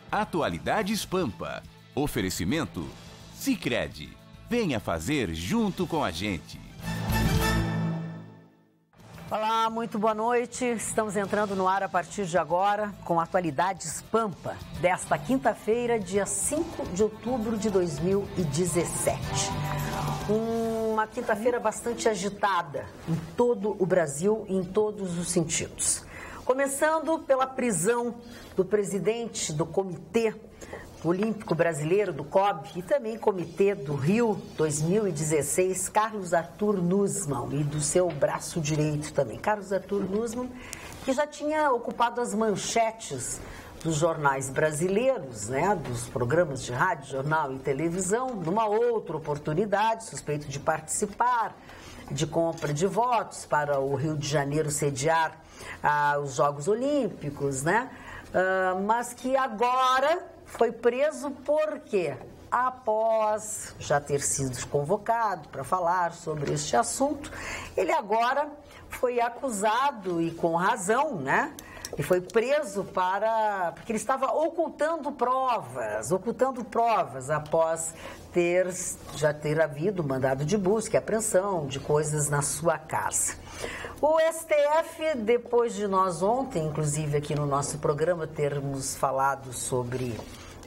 Atualidades Pampa. Oferecimento Sicredi. Venha fazer junto com a gente. Olá, muito boa noite. Estamos entrando no ar a partir de agora com Atualidades Pampa, desta quinta-feira, dia 5 de outubro de 2017. Uma quinta-feira bastante agitada em todo o Brasil e em todos os sentidos. Começando pela prisão do presidente do Comitê Olímpico Brasileiro, do COB, e também Comitê do Rio 2016, Carlos Arthur Nussmann, e do seu braço direito também. Carlos Arthur Nussmann, que já tinha ocupado as manchetes dos jornais brasileiros, né, dos programas de rádio, jornal e televisão, numa outra oportunidade, suspeito de participar de compra de votos para o Rio de Janeiro sediar os Jogos Olímpicos, né? Mas que agora foi preso porque, após já ter sido convocado para falar sobre este assunto, ele agora foi acusado, e com razão, né? E foi preso porque ele estava ocultando provas após já ter havido mandado de busca e apreensão de coisas na sua casa. O STF, depois de nós ontem, inclusive aqui no nosso programa, termos falado sobre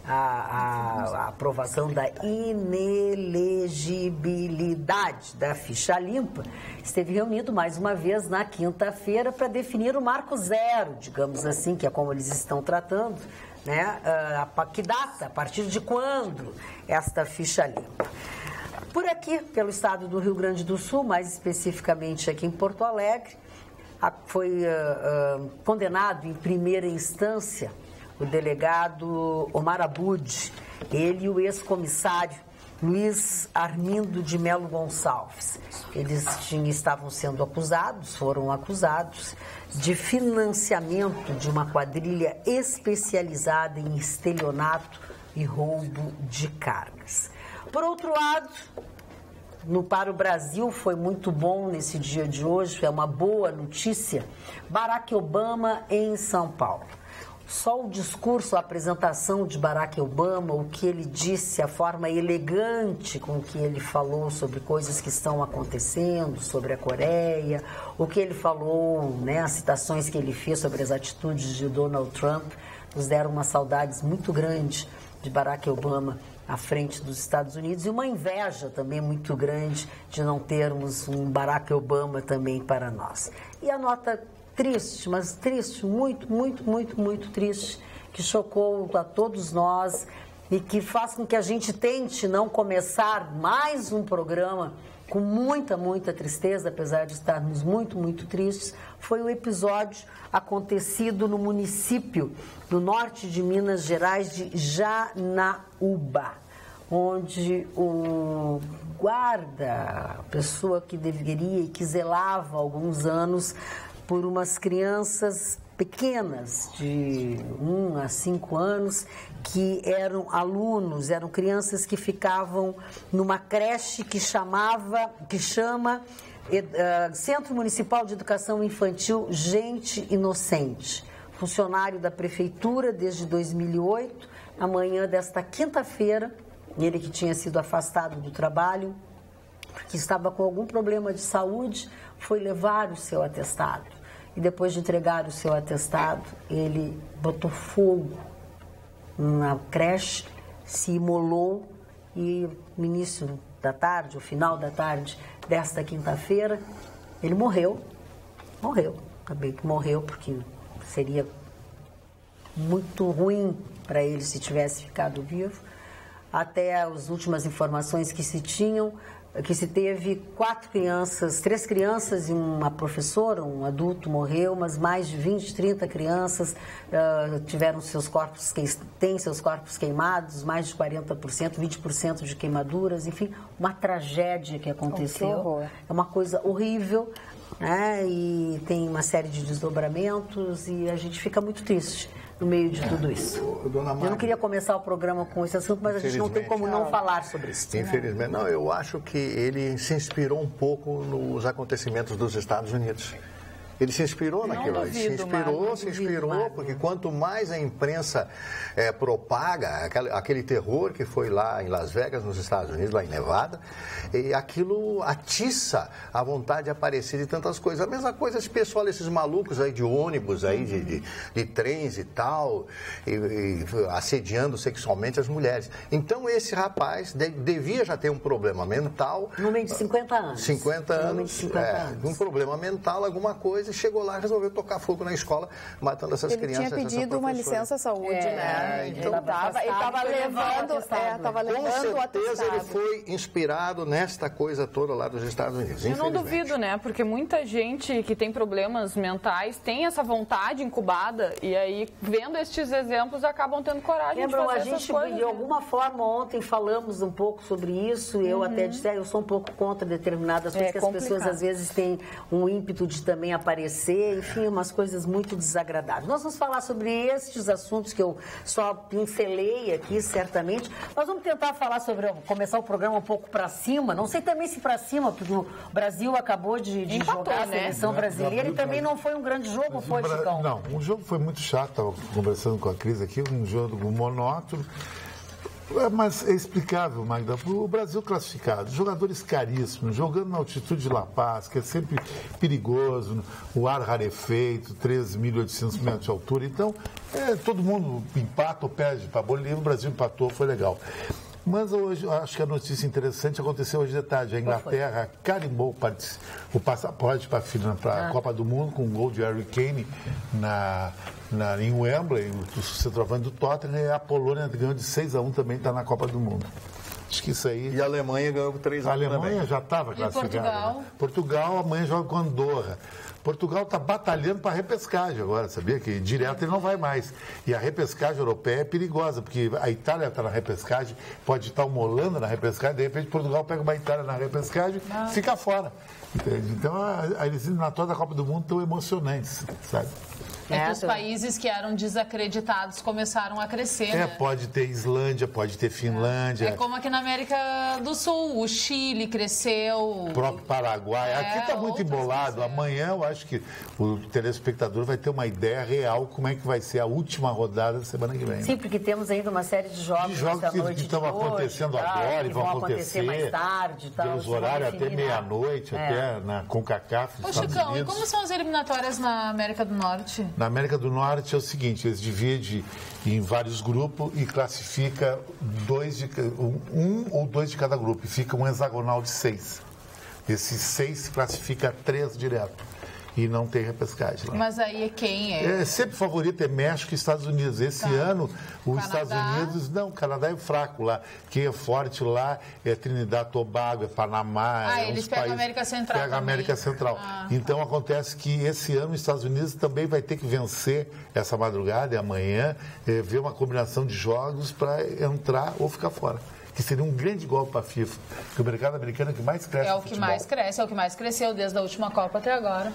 a aprovação da inelegibilidade da ficha limpa, esteve reunido mais uma vez na quinta-feira para definir o marco zero, digamos assim, que é como eles estão tratando, né? Que data, a partir de quando esta ficha limpa. Por aqui, pelo estado do Rio Grande do Sul, mais especificamente aqui em Porto Alegre, foi condenado em primeira instância o delegado Omar Abud, ele e o ex-comissário Luiz Armindo de Melo Gonçalves. Eles foram acusados de financiamento de uma quadrilha especializada em estelionato e roubo de cargas. Por outro lado, para o Brasil foi muito bom nesse dia de hoje, é uma boa notícia, Barack Obama em São Paulo. Só o discurso, a apresentação de Barack Obama, o que ele disse, a forma elegante com que ele falou sobre coisas que estão acontecendo, sobre a Coreia, o que ele falou, né, as citações que ele fez sobre as atitudes de Donald Trump, nos deram uma saudade muito grande de Barack Obama à frente dos Estados Unidos, e uma inveja também muito grande de não termos um Barack Obama também para nós. E a nota triste, mas triste, muito triste, que chocou a todos nós e que faz com que a gente tente não começar mais um programa com muita tristeza, apesar de estarmos muito tristes, foi o episódio acontecido no município do norte de Minas Gerais de Janaúba, onde o guarda, a pessoa que deveria e que zelava há alguns anos por umas crianças pequenas, de 1 a 5 anos, que eram alunos, eram crianças que ficavam numa creche que chama Centro Municipal de Educação Infantil Gente Inocente. Funcionário da Prefeitura desde 2008, na manhã desta quinta-feira, ele que tinha sido afastado do trabalho, porque estava com algum problema de saúde, foi levar o seu atestado. E depois de entregar o seu atestado, ele botou fogo na creche, se imolou e no início da tarde, o final da tarde desta quinta-feira, ele morreu. Acabei que morreu porque seria muito ruim para ele se tivesse ficado vivo. Até as últimas informações que se teve 3 crianças e uma professora, um adulto morreu, mas mais de 20, 30 crianças têm seus corpos queimados, mais de 40%, 20% de queimaduras, enfim, uma tragédia que aconteceu. É uma coisa horrível, né? E tem uma série de desdobramentos e a gente fica muito triste no meio de tudo isso. Eu não queria começar o programa com esse assunto, mas a gente não tem como não falar sobre isso. Infelizmente, não, eu acho que ele se inspirou um pouco nos acontecimentos dos Estados Unidos. Ele se inspirou naquilo. Ele se inspirou, porque quanto mais a imprensa propaga aquele terror que foi lá em Las Vegas, nos Estados Unidos, lá em Nevada, e aquilo atiça a vontade de aparecer de tantas coisas. A mesma coisa esse pessoal, esses malucos aí de ônibus, aí, de trens e tal, e assediando sexualmente as mulheres. Então esse rapaz devia já ter um problema mental. No meio de 50 anos. 50 anos, um problema mental, alguma coisa, e chegou lá e resolveu tocar fogo na escola, matando essas crianças. Ele tinha pedido uma licença saúde, né? Então, ele estava levando o atestado. Com certeza ele foi inspirado nesta coisa toda lá dos Estados Unidos. Eu não duvido, né? Porque muita gente que tem problemas mentais tem essa vontade incubada e aí, vendo estes exemplos, acabam tendo coragem de fazer essas coisas. De alguma forma, ontem falamos um pouco sobre isso, eu até disse, eu sou um pouco contra determinadas coisas, que as pessoas às vezes têm um ímpeto de também aparecer, enfim, umas coisas muito desagradáveis. Nós vamos falar sobre estes assuntos que eu só pincelei aqui, certamente. Nós vamos tentar falar começar o programa um pouco para cima, não sei também se para cima, porque o Brasil acabou de jogar a seleção brasileira e também não foi um grande jogo, foi, Chicão? Não, o jogo foi muito chato, estava conversando com a Cris aqui, um jogo monótono. Mas é explicável, Magda, o Brasil classificado, jogadores caríssimos, jogando na altitude de La Paz, que é sempre perigoso, o ar rarefeito, 13.800 metros de altura, então todo mundo empata ou perde para a Bolívia, o Brasil empatou, foi legal. Mas hoje, acho que a notícia interessante aconteceu hoje de tarde. A Inglaterra carimbou o passaporte para a Copa do Mundo com um gol de Harry Kane em Wembley, o centroavante do Tottenham, e a Polônia ganhou de 6-1 também, está na Copa do Mundo. Acho que isso aí... E a Alemanha ganhou por 3-1 A Alemanha também. já estava classificada. Portugal? Né? Portugal amanhã joga com Andorra. Portugal está batalhando para a repescagem agora, sabia? Que direto ele não vai mais. E a repescagem europeia é perigosa, porque a Itália está na repescagem, pode estar uma Holanda na repescagem, de repente Portugal pega uma Itália na repescagem e fica fora. Entende? Então, as eliminatórias da Copa do Mundo estão emocionantes, sabe? É que os países que eram desacreditados começaram a crescer, né? Pode ter Islândia, pode ter Finlândia. É como aqui na América do Sul, o Chile cresceu. O próprio Paraguai. Aqui está muito embolado. Amanhã eu acho que o telespectador vai ter uma ideia real como é que vai ser a última rodada da semana que vem. Sim, porque temos ainda uma série de jogos que estão acontecendo agora e vão acontecer mais tarde. Pelos horários até meia-noite, até na CONCACAF. Ô, Chicão, e como são as eliminatórias na América do Norte? Na América do Norte é o seguinte, eles dividem em vários grupos e classifica um ou dois de cada grupo. E fica um hexagonal de 6. Esses 6 classifica 3 direto. E não tem repescagem lá. Mas aí quem é? Sempre favorito é México e Estados Unidos. Esse ano, os Estados Unidos... Não, o Canadá é fraco lá. Quem é forte lá é Trinidad e Tobago, é Panamá. Eles pegam a América Central. Pega a América Central. Então, acontece que esse ano os Estados Unidos também vai ter que vencer essa madrugada e amanhã, ver uma combinação de jogos para entrar ou ficar fora. Que seria um grande golpe para a FIFA. Porque o mercado americano é o que mais cresce. É o que mais cresce, é o que mais cresceu desde a última Copa até agora.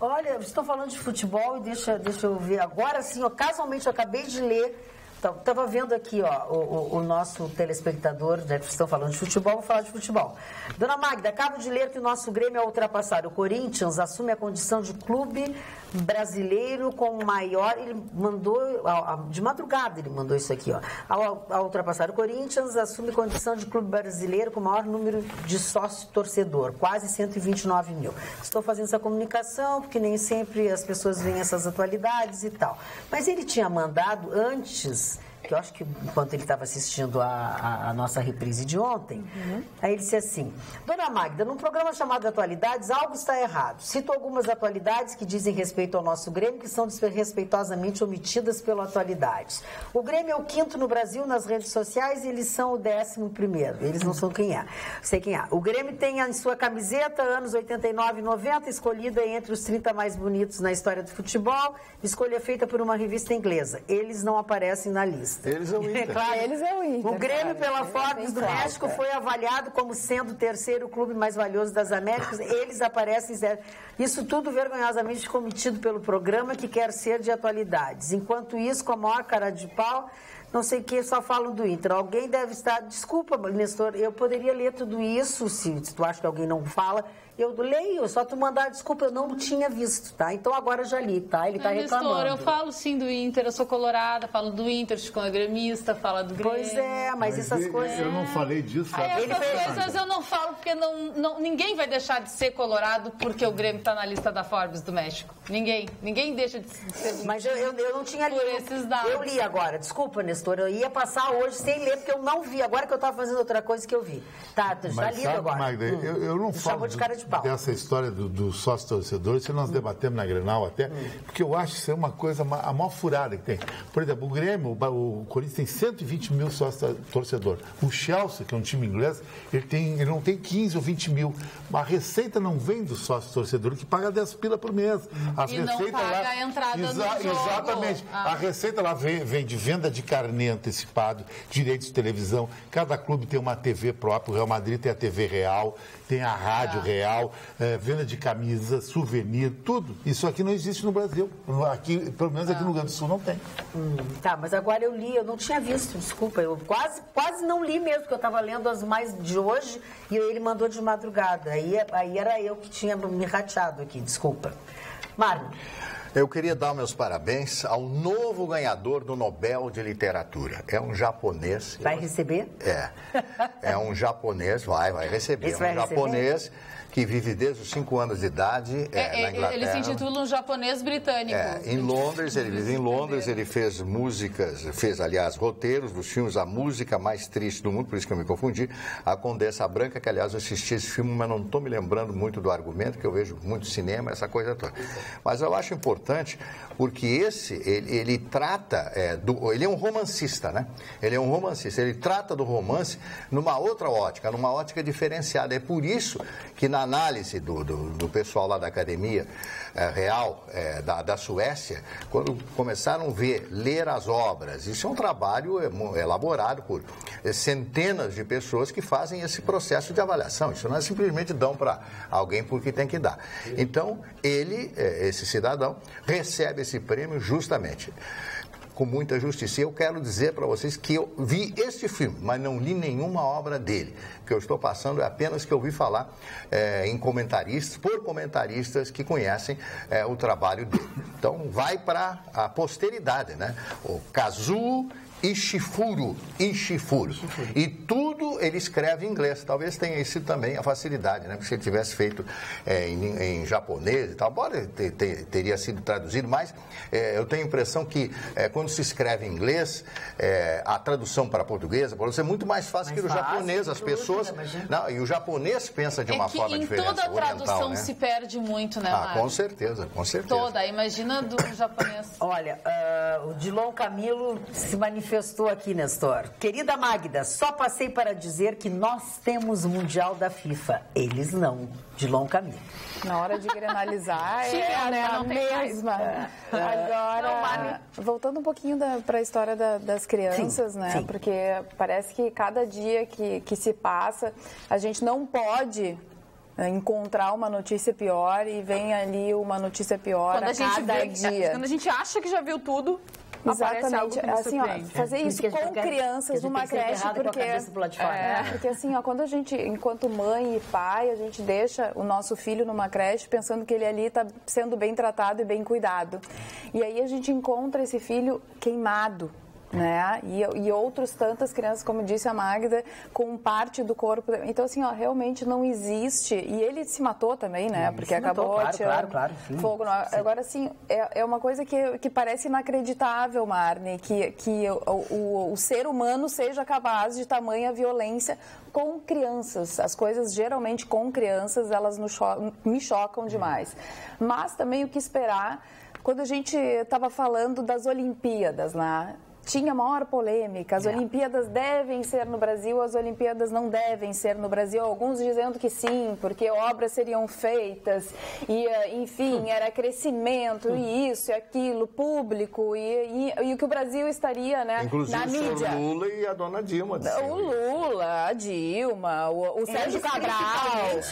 Olha, estão falando de futebol e deixa eu ver. Agora sim, casualmente eu acabei de ler. Estava vendo aqui o nosso telespectador, né, que estão falando de futebol, vou falar de futebol. Dona Magda, acabo de ler que o nosso Grêmio, ao ultrapassar o Corinthians, assume a condição de clube brasileiro com o maior... Ele mandou, de madrugada ele mandou isso aqui, ao ultrapassar o Corinthians, assume a condição de clube brasileiro com o maior número de sócio-torcedor, quase 129 mil. Estou fazendo essa comunicação porque nem sempre as pessoas veem essas atualidades e tal. Mas ele tinha mandado antes... que eu acho que enquanto ele estava assistindo a nossa reprise de ontem, aí ele disse assim: Dona Magda, num programa chamado Atualidades, algo está errado. Cito algumas atualidades que dizem respeito ao nosso Grêmio, que são desrespeitosamente omitidas pelo Atualidades. O Grêmio é o 5º no Brasil nas redes sociais e eles são o 11º. Eles não são quem é. Sei quem é. O Grêmio tem em sua camiseta, anos 89 e 90, escolhida entre os 30 mais bonitos na história do futebol, escolha feita por uma revista inglesa. Eles não aparecem na lista. Eles é o Inter. Claro, eles é o Inter. O Grêmio, pela Forbes do México, foi avaliado como sendo o 3º clube mais valioso das Américas. Eles aparecem zero. Isso tudo vergonhosamente cometido pelo programa que quer ser de atualidades. Enquanto isso, com a maior cara de pau, não sei o que, só falam do Inter. Alguém deve estar... Desculpa, Nestor, eu poderia ler tudo isso, se tu acha que alguém não fala, Eu leio, só tu mandar, desculpa, eu não tinha visto, tá? Então agora eu já li, tá? Ele tá reclamando. Eu falo sim do Inter, eu sou colorada, falo do Inter, Chico é gremista, fala do Grêmio. Pois é, mas essas coisas... Eu não falei disso. Essas coisas eu não falo porque ninguém vai deixar de ser colorado porque o Grêmio tá na lista da Forbes do México. Ninguém deixa de ser... Mas eu não tinha lido. Por esses dados. Eu li agora, desculpa, Nestor, eu ia passar hoje sem ler porque eu não vi. Agora que eu tava fazendo outra coisa que eu vi. Tá, já li agora. Magda, eu não falo dessa história do sócio torcedor, isso nós debatemos na Grenal até, porque eu acho que isso é uma coisa, a maior furada que tem. Por exemplo, o Grêmio, o Corinthians tem 120 mil sócios torcedor. O Chelsea, que é um time inglês, ele não tem 15 ou 20 mil. A receita não vem do sócio torcedor, que paga 10 pila por mês. E não paga a entrada do jogo. Exatamente. A receita lá vem de venda de carnê antecipado, direitos de televisão. Cada clube tem uma TV própria. O Real Madrid tem a TV Real, tem a Rádio Real, venda de camisas, souvenir, tudo. Isso aqui não existe no Brasil. Aqui, pelo menos aqui no Rio Grande do Sul não tem. Tá, mas agora eu li, eu não tinha visto, desculpa. Eu quase não li mesmo, porque eu estava lendo as mais de hoje e ele mandou de madrugada. Aí era eu que tinha me rateado aqui, desculpa. Mário. Eu queria dar meus parabéns ao novo ganhador do Nobel de Literatura. É um japonês. Vai receber? É um japonês, vai receber. Esse vai japonês que vive desde os 5 anos de idade na Inglaterra. Ele se intitula um japonês britânico. Em Londres, ele vive em Londres, ele fez aliás, roteiros dos filmes A Música Mais Triste do Mundo, por isso que eu me confundi, A Condessa Branca, que aliás eu assisti esse filme, mas não estou me lembrando muito do argumento, que eu vejo muito cinema, essa coisa toda. Mas eu acho importante, porque ele trata, ele é um romancista, né? Ele é um romancista, ele trata do romance numa outra ótica, numa ótica diferenciada. É por isso que na análise do pessoal lá da Academia Real da Suécia, quando começaram a ler as obras, isso é um trabalho elaborado por centenas de pessoas que fazem esse processo de avaliação. Isso não é simplesmente dão para alguém porque tem que dar. Então, esse cidadão, recebe esse prêmio justamente com muita justiça. E eu quero dizer para vocês que eu vi este filme, mas não li nenhuma obra dele. O que eu estou passando é apenas que eu ouvi falar por comentaristas que conhecem o trabalho dele. Então, vai para a posteridade, né? O Kazuo Ishifuro. E tudo ele escreve em inglês. Talvez tenha sido também a facilidade, né? Porque se ele tivesse feito em japonês e tal, teria sido traduzido, mas eu tenho a impressão que quando se escreve em inglês, a tradução para português é muito mais fácil que o japonês. As pessoas... Não, e o japonês pensa de uma forma diferente. Toda a tradução, né? Se perde muito, né, Mário? Com certeza. Toda. Imagina do japonês. Olha, o Dilon Camilo se manifestou aqui, Nestor. Querida Magda, só passei para dizer que nós temos o Mundial da FIFA. Eles não. Dilon Camilo. Na hora de grenalizar, a mesma. Agora, voltando um pouquinho para a história das crianças, sim, né? Sim. Porque parece que cada dia que se passa, a gente não pode encontrar uma notícia pior e vem ali uma notícia pior a cada dia. Quando a gente acha que já viu tudo... Exatamente, assim, fazer isso com crianças numa creche, porque assim, quando a gente, enquanto mãe e pai, a gente deixa o nosso filho numa creche pensando que ele ali está sendo bem tratado e bem cuidado. E aí a gente encontra esse filho queimado, né? E outras tantas crianças, como disse a Magda, com parte do corpo. Então, assim, realmente não existe. E ele se matou também, né? Porque acabou tirando fogo. Agora, assim, é uma coisa que parece inacreditável, Marne, que o ser humano seja capaz de tamanha violência com crianças. As coisas, geralmente, com crianças, elas me chocam demais. Mas também o que esperar, quando a gente estava falando das Olimpíadas, né? Tinha maior polêmica, as Olimpíadas devem ser no Brasil, as Olimpíadas não devem ser no Brasil, alguns dizendo que sim, porque obras seriam feitas, e enfim, era crescimento, e isso, e aquilo, público, e o que o Brasil estaria, né, inclusive na mídia. Inclusive o Lula e a dona Dilma. O Lula, a Dilma, o Sérgio Cabral.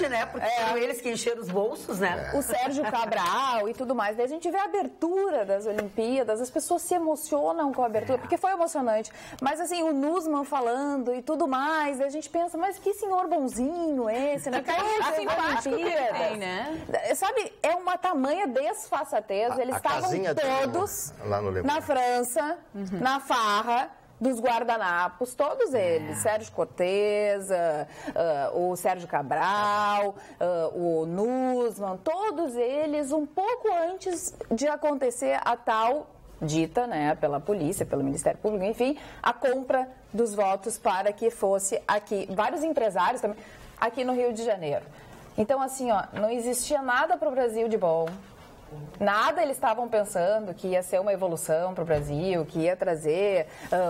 Né, porque foram eles que encheram os bolsos, né? O Sérgio Cabral e tudo mais. Daí a gente vê a abertura das Olimpíadas, as pessoas se emocionam com a abertura. porque foi emocionante. Mas assim, o Nussmann falando e tudo mais, a gente pensa, mas que senhor bonzinho esse, né? Que simpático que tem, né? Sabe, é uma tamanha desfaçatez. Eles estavam todos na França, na farra dos guardanapos, todos eles, Sérgio Cortez, o Sérgio Cabral, o Nussmann, todos eles um pouco antes de acontecer a tal dita, né, pela polícia, pelo Ministério Público, enfim, a compra dos votos para que fosse aqui, vários empresários também, aqui no Rio de Janeiro. Então, assim, ó, não existia nada para o Brasil de bom. Nada eles estavam pensando que ia ser uma evolução para o Brasil, que ia trazer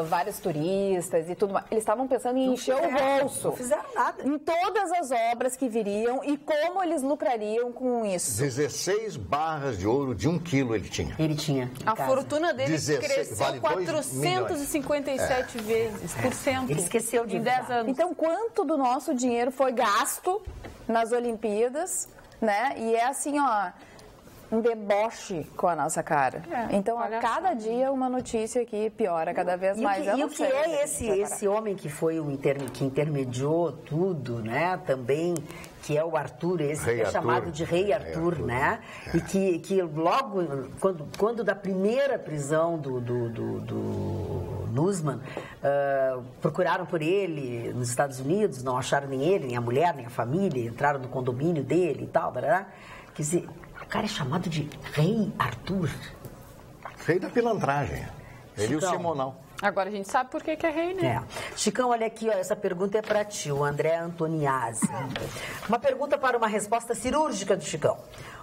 vários turistas e tudo mais. Eles estavam pensando em encher o bolso. Não fizeram nada. Em todas as obras que viriam e como eles lucrariam com isso. 16 barras de ouro de 1 quilo ele tinha. Ele tinha. A fortuna dele cresceu vale 457 vezes por cento. Ele esqueceu de em 10 anos. Então, quanto do nosso dinheiro foi gasto nas Olimpíadas, né? E é assim, ó, um deboche com a nossa cara. Então, a cada dia uma notícia que piora cada vez mais. E o que é esse homem que foi que intermediou tudo, né? Também, que é o Arthur, esse que é chamado de Rei Arthur, né? E que logo, quando da primeira prisão do Nussmann, procuraram por ele nos Estados Unidos, não acharam nem ele, nem a mulher, nem a família, entraram no condomínio dele e tal, quer dizer, o cara é chamado de Rei Arthur. Rei da pilantragem. Ele e o Simonal. Agora a gente sabe por que é rei, né? Chicão, olha aqui, ó, essa pergunta é para ti, o André Antoniazzi. Uma pergunta para uma resposta cirúrgica do Chicão.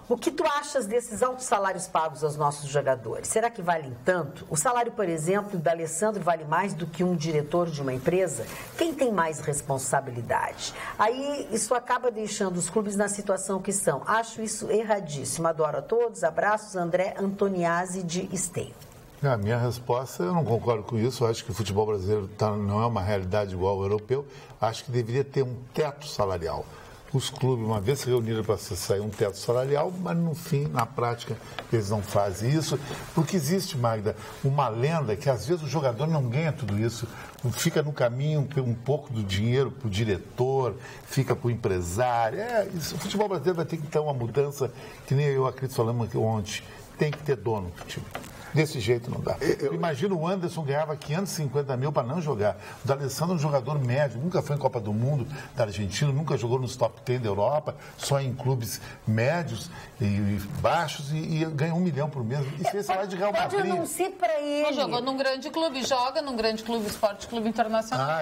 O que tu achas desses altos salários pagos aos nossos jogadores? Será que valem tanto? O salário, por exemplo, do Alessandro vale mais do que um diretor de uma empresa? Quem tem mais responsabilidade? Aí isso acaba deixando os clubes na situação que estão. Acho isso erradíssimo. Adoro a todos. Abraços, André Antoniazzi de Esteio. A minha resposta, eu não concordo com isso. Eu acho que o futebol brasileiro não é uma realidade igual ao europeu. Acho que deveria ter um teto salarial. Os clubes, uma vez se reuniram para sair um teto salarial, mas no fim, na prática, eles não fazem isso. Porque existe, Magda, uma lenda que às vezes o jogador não ganha tudo isso. Fica no caminho um pouco do dinheiro para o diretor, fica para o empresário. Isso, o futebol brasileiro vai ter que ter uma mudança, que nem eu acredito falamos ontem. Tem que ter dono do time. Desse jeito não dá. Imagina o Anderson ganhava 550 mil para não jogar. O D'Alessandro é um jogador médio, nunca foi em Copa do Mundo da Argentina, nunca jogou nos top 10 da Europa, só em clubes médios e baixos e ganha 1 milhão por mês. E fez salário de Real Madrid. Pode não ser para ele. Não jogou num grande clube, joga num grande clube, Esporte Clube Internacional.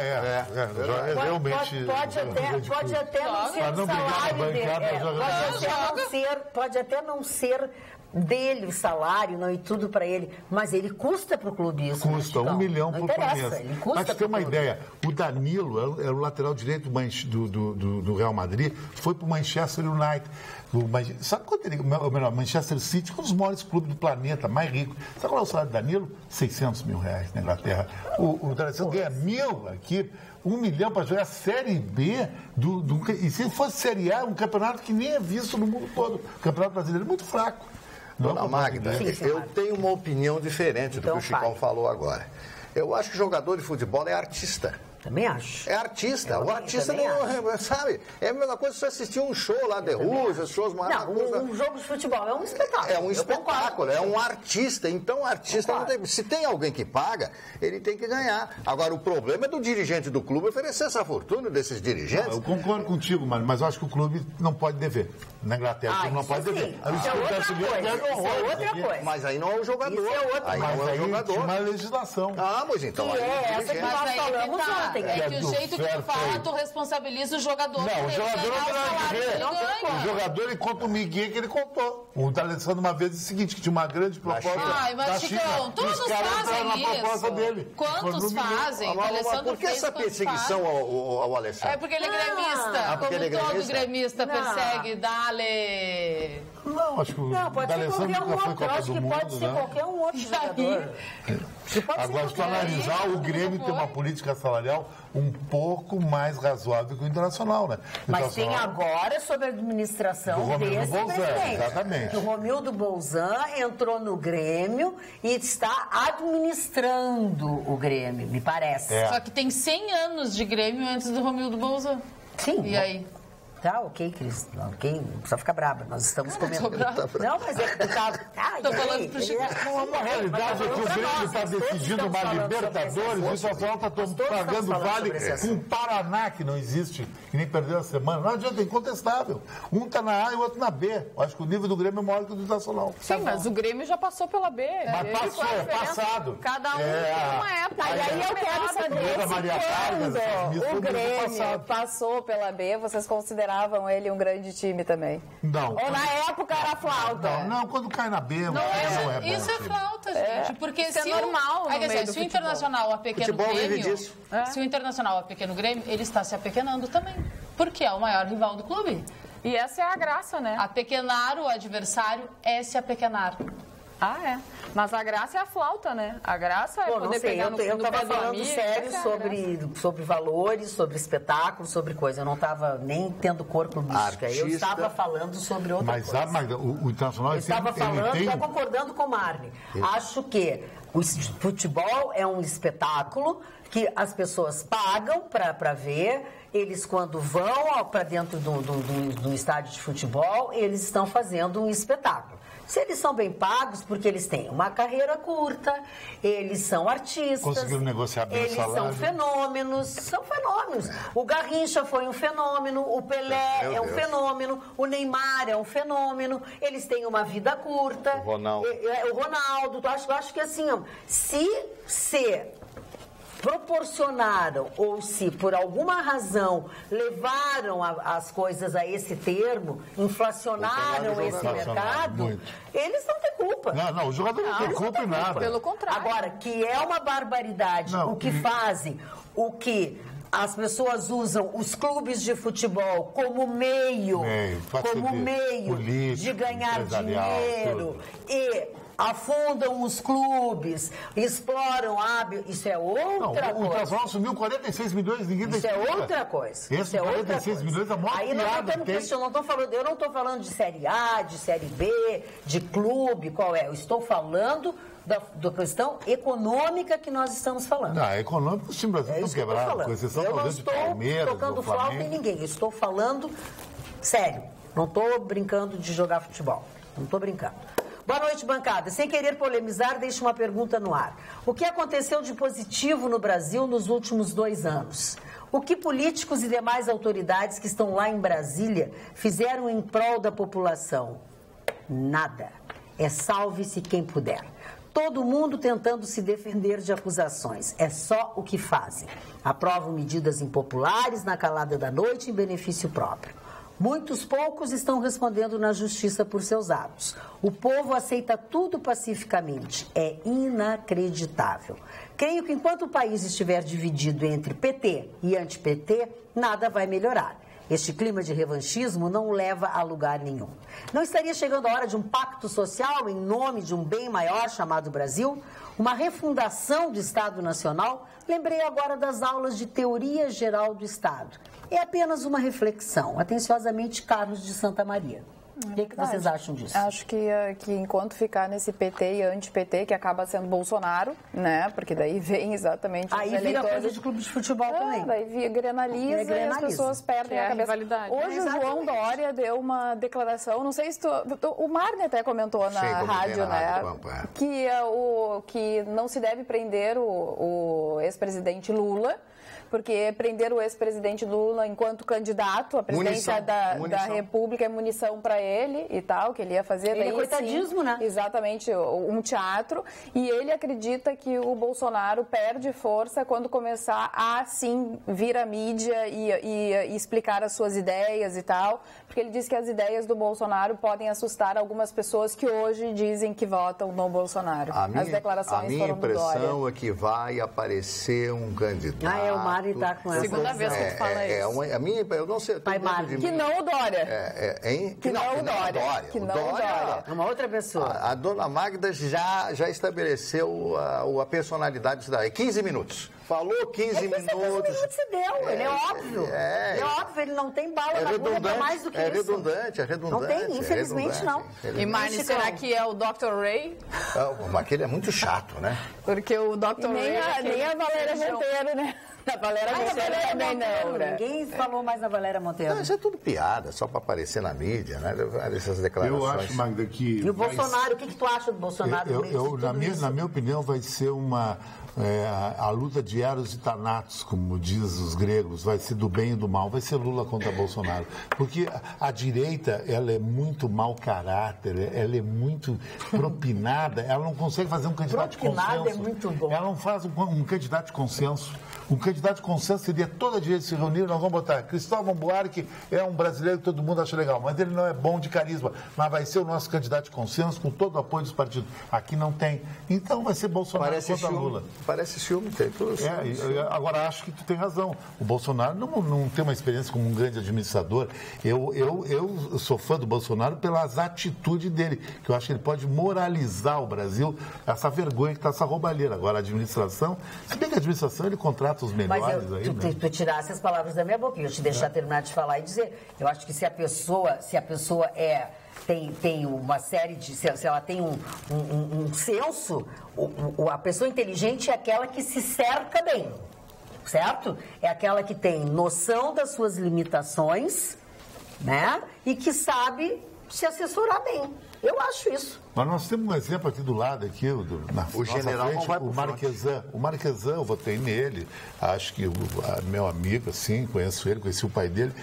Realmente. Pode até não ser o salário dele. Pode até não ser dele o salário, não, e tudo para ele, mas ele custa para o clube isso. Custa 1 milhão por mês. Para te ter uma ideia, o Danilo era o lateral direito do Real Madrid, foi para o Manchester United. Sabe quanto ele, melhor, Manchester City, um dos maiores clubes do planeta, mais rico. Sabe qual é o salário do Danilo? 600 mil reais na Inglaterra. O D'Alessandro ganha 1.000 aqui. 1 milhão para jogar a Série B e se fosse Série A, um campeonato que nem é visto no mundo todo. O campeonato brasileiro é muito fraco. Dona Magda, eu tenho uma opinião diferente do que o Chicão falou agora. Eu acho que jogador de futebol é artista. Também acho. É artista. O artista não, sabe? É a mesma coisa se você assistir um show lá de Rujas, shows maravilhosos. Não, um jogo de futebol é um espetáculo. É um espetáculo, é um artista. Então, o artista não tem. Se tem alguém que paga, ele tem que ganhar. Agora, o problema é do dirigente do clube oferecer essa fortuna desses dirigentes. Eu concordo contigo, mas eu acho que o clube não pode dever. Na Inglaterra, o clube não pode dever. Isso é outra coisa. Mas aí não é o jogador. Isso é outra coisa. Mas aí tinha uma legislação. Mas então. Que é essa que nós falamos ontem. É que o jeito que tu fala, tu responsabiliza o jogador. Não, o jogador não ganha. O jogador, ele conta o Miguel que ele contou. O D'Alessandro uma vez disse o seguinte, que tinha uma grande proposta mas Chicão, todos fazem isso. Dele. Quantos fazem? Por que essa perseguição ao Alessandro? É porque ele é gremista. Como todo gremista persegue, dale. Não, acho que não, pode ser qualquer um outro. Eu acho que pode ser qualquer um outro jogador. Agora, se tu analisar, o Grêmio tem uma política salarial um pouco mais razoável que o Internacional, né? Mas tem agora sob a administração desse presidente. Exatamente. O Romildo Bolzan entrou no Grêmio e está administrando o Grêmio, me parece. Só que tem 100 anos de Grêmio antes do Romildo Bolzan. Sim. E aí? Tá, ok, Cris. Ok, não precisa ficar brava. Nós estamos comentando. Não, mas é que tá. Tô falando pro Chico. A realidade é que o Grêmio está decidindo uma Libertadores e o Internacional está pagando vale com o Paraná, que não existe, que nem perdeu a semana. Não adianta, é incontestável. Um está na A e o outro na B. Eu acho que o nível do Grêmio é maior que o do Internacional. Sim, mas o Grêmio já passou pela B. Mas passou, é passado. Cada um tem uma época. E aí eu quero saber se quando o Grêmio passou pela B, vocês consideravam ele um grande time também? Não. Ou na época era flauta? Não, quando cai na B, não é bom. Isso é flauta, gente. Porque isso é normal. Se o Internacional é pequeno Grêmio, se o Internacional é pequeno Grêmio, ele está se apequenando também. Porque é o maior rival do clube. E essa é a graça, né? Apequenar o adversário é se apequenar. Ah, é. Mas a graça é a flauta, né? A graça é poder pegar no Eu estava falando sério sobre valores, sobre espetáculo, sobre coisa. Eu não estava nem tendo corpo mística. Eu estava falando sobre outra coisa. Mas o Internacional... Eu estava falando, estou concordando com o Marne. Acho que o futebol é um espetáculo que as pessoas pagam para ver. Eles, quando vão para dentro do estádio de futebol, eles estão fazendo um espetáculo. Se eles são bem pagos, porque eles têm uma carreira curta, eles são artistas. Conseguiram negociar bem o salário. Eles são fenômenos. O Garrincha foi um fenômeno, o Pelé é um fenômeno, o Neymar é um fenômeno, eles têm uma vida curta. O Ronaldo. O Ronaldo, eu acho que assim, se proporcionaram ou se por alguma razão levaram as coisas a esse termo, inflacionaram esse mercado, eles não têm culpa. Não, o jogador não tem culpa em nada. Pelo contrário. Agora, que é uma barbaridade o que fazem, o que as pessoas usam os clubes de futebol como meio de ganhar dinheiro e afundam os clubes, exploram hábitos. Isso é outra coisa. O Internacional assumiu 46 milhões, ninguém Isso é outra coisa. Esse 46 milhões, a maior piada tem. Eu não estou falando de Série A, de Série B, de clube, qual é? Eu estou falando da questão econômica que nós estamos falando. Econômica, os times brasileiros estão quebrados, com exceção talvez de Palmeiras, tocando do Flamengo. flauta em ninguém. Eu estou falando sério. Não estou brincando de jogar futebol. Não estou brincando. Boa noite, bancada. Sem querer polemizar, deixo uma pergunta no ar. O que aconteceu de positivo no Brasil nos últimos 2 anos? O que políticos e demais autoridades que estão lá em Brasília fizeram em prol da população? Nada. É salve-se quem puder. Todo mundo tentando se defender de acusações. É só o que fazem. Aprovam medidas impopulares na calada da noite em benefício próprio. Muitos poucos estão respondendo na justiça por seus atos. O povo aceita tudo pacificamente. É inacreditável. Creio que enquanto o país estiver dividido entre PT e anti-PT, nada vai melhorar. Este clima de revanchismo não leva a lugar nenhum. Não estaria chegando a hora de um pacto social em nome de um bem maior chamado Brasil? Uma refundação do Estado Nacional? Lembrei agora das aulas de Teoria Geral do Estado. É apenas uma reflexão. Atenciosamente, Carlos de Santa Maria. O que vocês acham disso? Acho que enquanto ficar nesse PT e anti-PT, que acaba sendo Bolsonaro, né? Porque daí vem exatamente... Aí vira coisa de clube de futebol também. Daí granaliza e as pessoas perdem a cabeça. Rivalidade. Hoje o João Dória deu uma declaração, não sei se o Marne até comentou na rádio, né? Que não se deve prender o ex-presidente Lula, porque prender o ex-presidente Lula enquanto candidato à presidência da República é munição para ele e tal, que ele ia fazer. Ele é coitadismo, né? Exatamente, um teatro. E ele acredita que o Bolsonaro perde força quando começar a, sim, vir à mídia e explicar as suas ideias e tal, porque ele diz que as ideias do Bolsonaro podem assustar algumas pessoas que hoje dizem que votam no Bolsonaro. As declarações foram do Dória. A minha impressão é que vai aparecer um candidato Mari está com essa. Segunda vez que tu fala isso. A minha, eu não sei. Pai Mari. Que não o Dória. Que não o Dória. Que não o Dória. Uma outra pessoa. A dona Magda já estabeleceu a personalidade cidadã. 15 minutos. Falou 15 minutos. 15 minutos se deu, ele é óbvio. É óbvio, ele não tem bala na agulha pra mais do que isso. É redundante. Não tem, infelizmente não. E Marne, será que é o Dr. Ray? Mas aquele é muito chato, né? Porque o Dr. Ray... Nem a Valéria Monteiro, né? A Valéria Monteiro também não, né? Ninguém falou mais da Valéria Monteiro. Não, isso é tudo piada, só para aparecer na mídia, né? Essas declarações. Eu acho, Magda, que... E o Bolsonaro, o que tu acha do Bolsonaro? Na minha opinião, vai ser a luta de Eros e Thanatos, como diz os gregos, vai ser do bem e do mal, vai ser Lula contra Bolsonaro. Porque a direita, ela é muito mau caráter, ela é muito propinada, ela não consegue fazer um candidato de consenso. Propinada é muito bom. Ela não faz um candidato de consenso. Um candidato de consenso seria toda a direita se reunir, nós vamos botar Cristóvão Buarque, é um brasileiro que todo mundo acha legal, mas ele não é bom de carisma, mas vai ser o nosso candidato de consenso com todo o apoio dos partidos. Aqui não tem. Então vai ser Bolsonaro contra Lula. Parece ciúme, tem tudo isso. Agora acho que tu tem razão. O Bolsonaro não tem uma experiência como um grande administrador. Eu sou fã do Bolsonaro pelas atitudes dele, que eu acho que ele pode moralizar o Brasil, essa vergonha que está essa roubalheira. Agora a administração, se bem que a administração ele contrata os melhores tu tirasse as palavras da minha boca, eu te deixar terminar de falar e dizer, eu acho que se a pessoa tem uma série de... Se ela tem um senso, a pessoa inteligente é aquela que se cerca bem, certo? É aquela que tem noção das suas limitações, né? E que sabe se assessorar bem. Eu acho isso. Mas nós temos um exemplo aqui do lado, aqui, o general frente, o Marquesan. O Marquesan, eu votei nele, acho que meu amigo, assim, conheço ele, conheci o pai dele,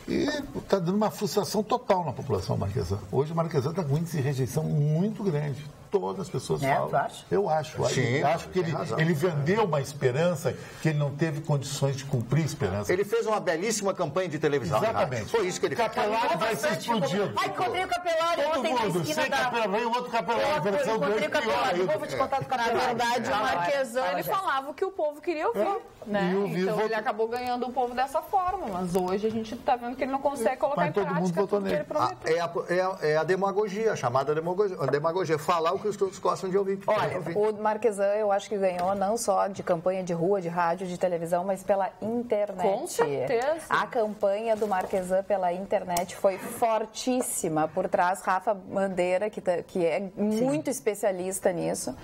e está dando uma frustração total na população Marquesan. Hoje o Marquesan está com um índice de rejeição muito grande. Todas as pessoas falam. Tu acha? Eu acho. Sim, acho que ele vendeu uma esperança que ele não teve condições de cumprir a esperança. Ele fez uma belíssima campanha de televisão. Exatamente. Foi isso que ele fez. Capelari vai ser explodido. Ai, encontrei o Capelari ontem na esquina da... Capelari, o outro Capelari. Eu encontrei o Capelari, vou te contar do Capelari. Na verdade, o Marquesan, ele falava o que o povo queria ouvir. Né? Então ele acabou ganhando o povo dessa forma, mas hoje a gente está vendo que ele não consegue colocar em prática tudo que ele prometeu. É a demagogia, a chamada demagogia. Falar o que os todos gostam de ouvir. Olha, o Marquesan, eu acho que ganhou não só de campanha de rua, de rádio, de televisão, mas pela internet. Com certeza. A campanha do Marquesan pela internet foi fortíssima. Por trás, Rafa Bandeira, que é muito especialista nisso.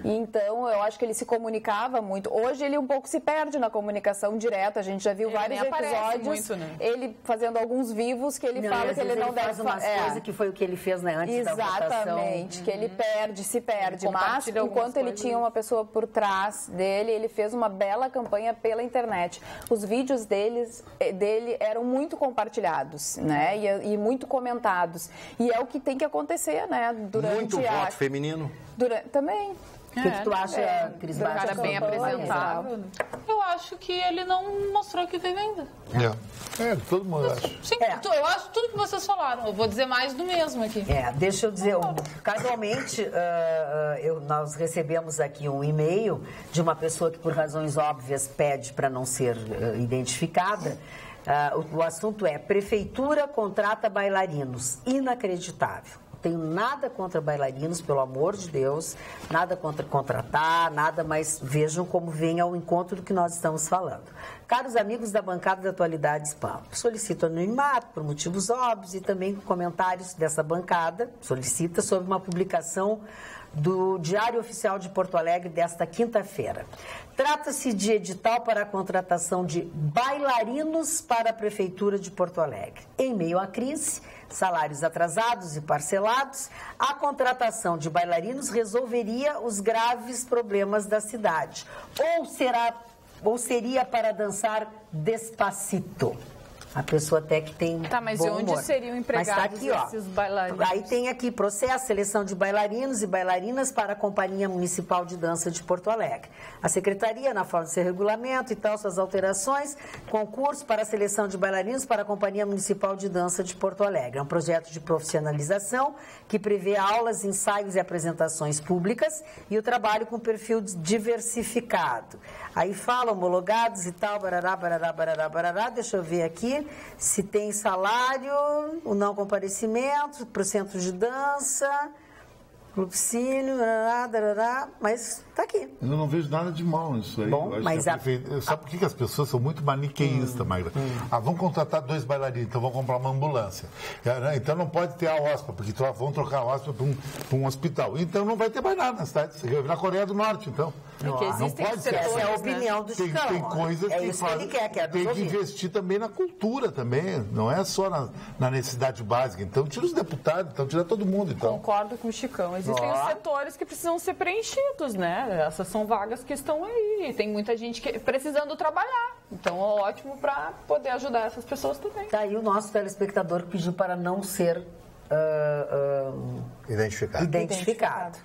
E então, eu acho que ele se comunicava muito. Hoje, ele um pouco se perde na comunicação direta. A gente já viu vários episódios. Muito, né? Ele fazendo alguns vivos que ele fala que ele não deve fazer. Coisa que foi o que ele fez, né, antes da votação. Exatamente, que ele se perde. Mas, enquanto ele tinha uma pessoa por trás dele, ele fez uma bela campanha pela internet. Os vídeos dele eram muito compartilhados, né? E muito comentados. E é o que tem que acontecer, né? Durante muito voto feminino. Também. O que tu acha, Cris Bate? Um cara bem apresentável. Eu acho que ele não mostrou que veio ainda. Todo mundo acha. Sim, eu acho tudo que vocês falaram. Eu vou dizer mais do mesmo aqui. Deixa eu dizer, casualmente, nós recebemos aqui um e-mail de uma pessoa que, por razões óbvias, pede para não ser identificada. O assunto é: Prefeitura contrata bailarinos. Inacreditável. Tenho nada contra bailarinos, pelo amor de Deus, nada contra contratar, nada, mas vejam como vem ao encontro do que nós estamos falando. Caros amigos da bancada da Atualidades Pampa, solicito anonimato por motivos óbvios e também comentários dessa bancada, solicita sobre uma publicação do Diário Oficial de Porto Alegre desta quinta-feira. Trata-se de edital para a contratação de bailarinos para a Prefeitura de Porto Alegre. Em meio à crise, salários atrasados e parcelados, a contratação de bailarinos resolveria os graves problemas da cidade. Ou seria para dançar Despacito? A pessoa até que tem Tá, mas bom e onde humor. seriam empregados esses bailarinos? Aí tem aqui processo, seleção de bailarinos e bailarinas para a Companhia Municipal de Dança de Porto Alegre. A Secretaria, na forma do seu regulamento e tal, suas alterações, concurso para a seleção de bailarinos para a Companhia Municipal de Dança de Porto Alegre. É um projeto de profissionalização que prevê aulas, ensaios e apresentações públicas e o trabalho com perfil diversificado. Aí fala homologados e tal, barará, barará, barará, barará, deixa eu ver aqui. Se tem salário, o não comparecimento para o centro de dança, Clubcínio, mas está aqui. Eu não vejo nada de mal nisso aí. Bom, mas sabe por que as pessoas são muito maniqueístas, Magda? Vão contratar 2 bailarinos, então vão comprar uma ambulância. Então não pode ter a hóspede, porque vão trocar a hóspede para um hospital. Então não vai ter mais nada na cidade. Você vai na Coreia do Norte, então. Não pode ser. Essa é a opinião do Chicão. Tem coisas que isso que ele quer tem que investir também na cultura também. Não é só na necessidade básica. Então tira os deputados, então tira todo mundo. Então. Concordo com o Chicão. Existem os setores que precisam ser preenchidos, né? Essas são vagas que estão aí. Tem muita gente precisando trabalhar. Então é ótimo para poder ajudar essas pessoas também. Tá aí o nosso telespectador que pediu para não ser identificado.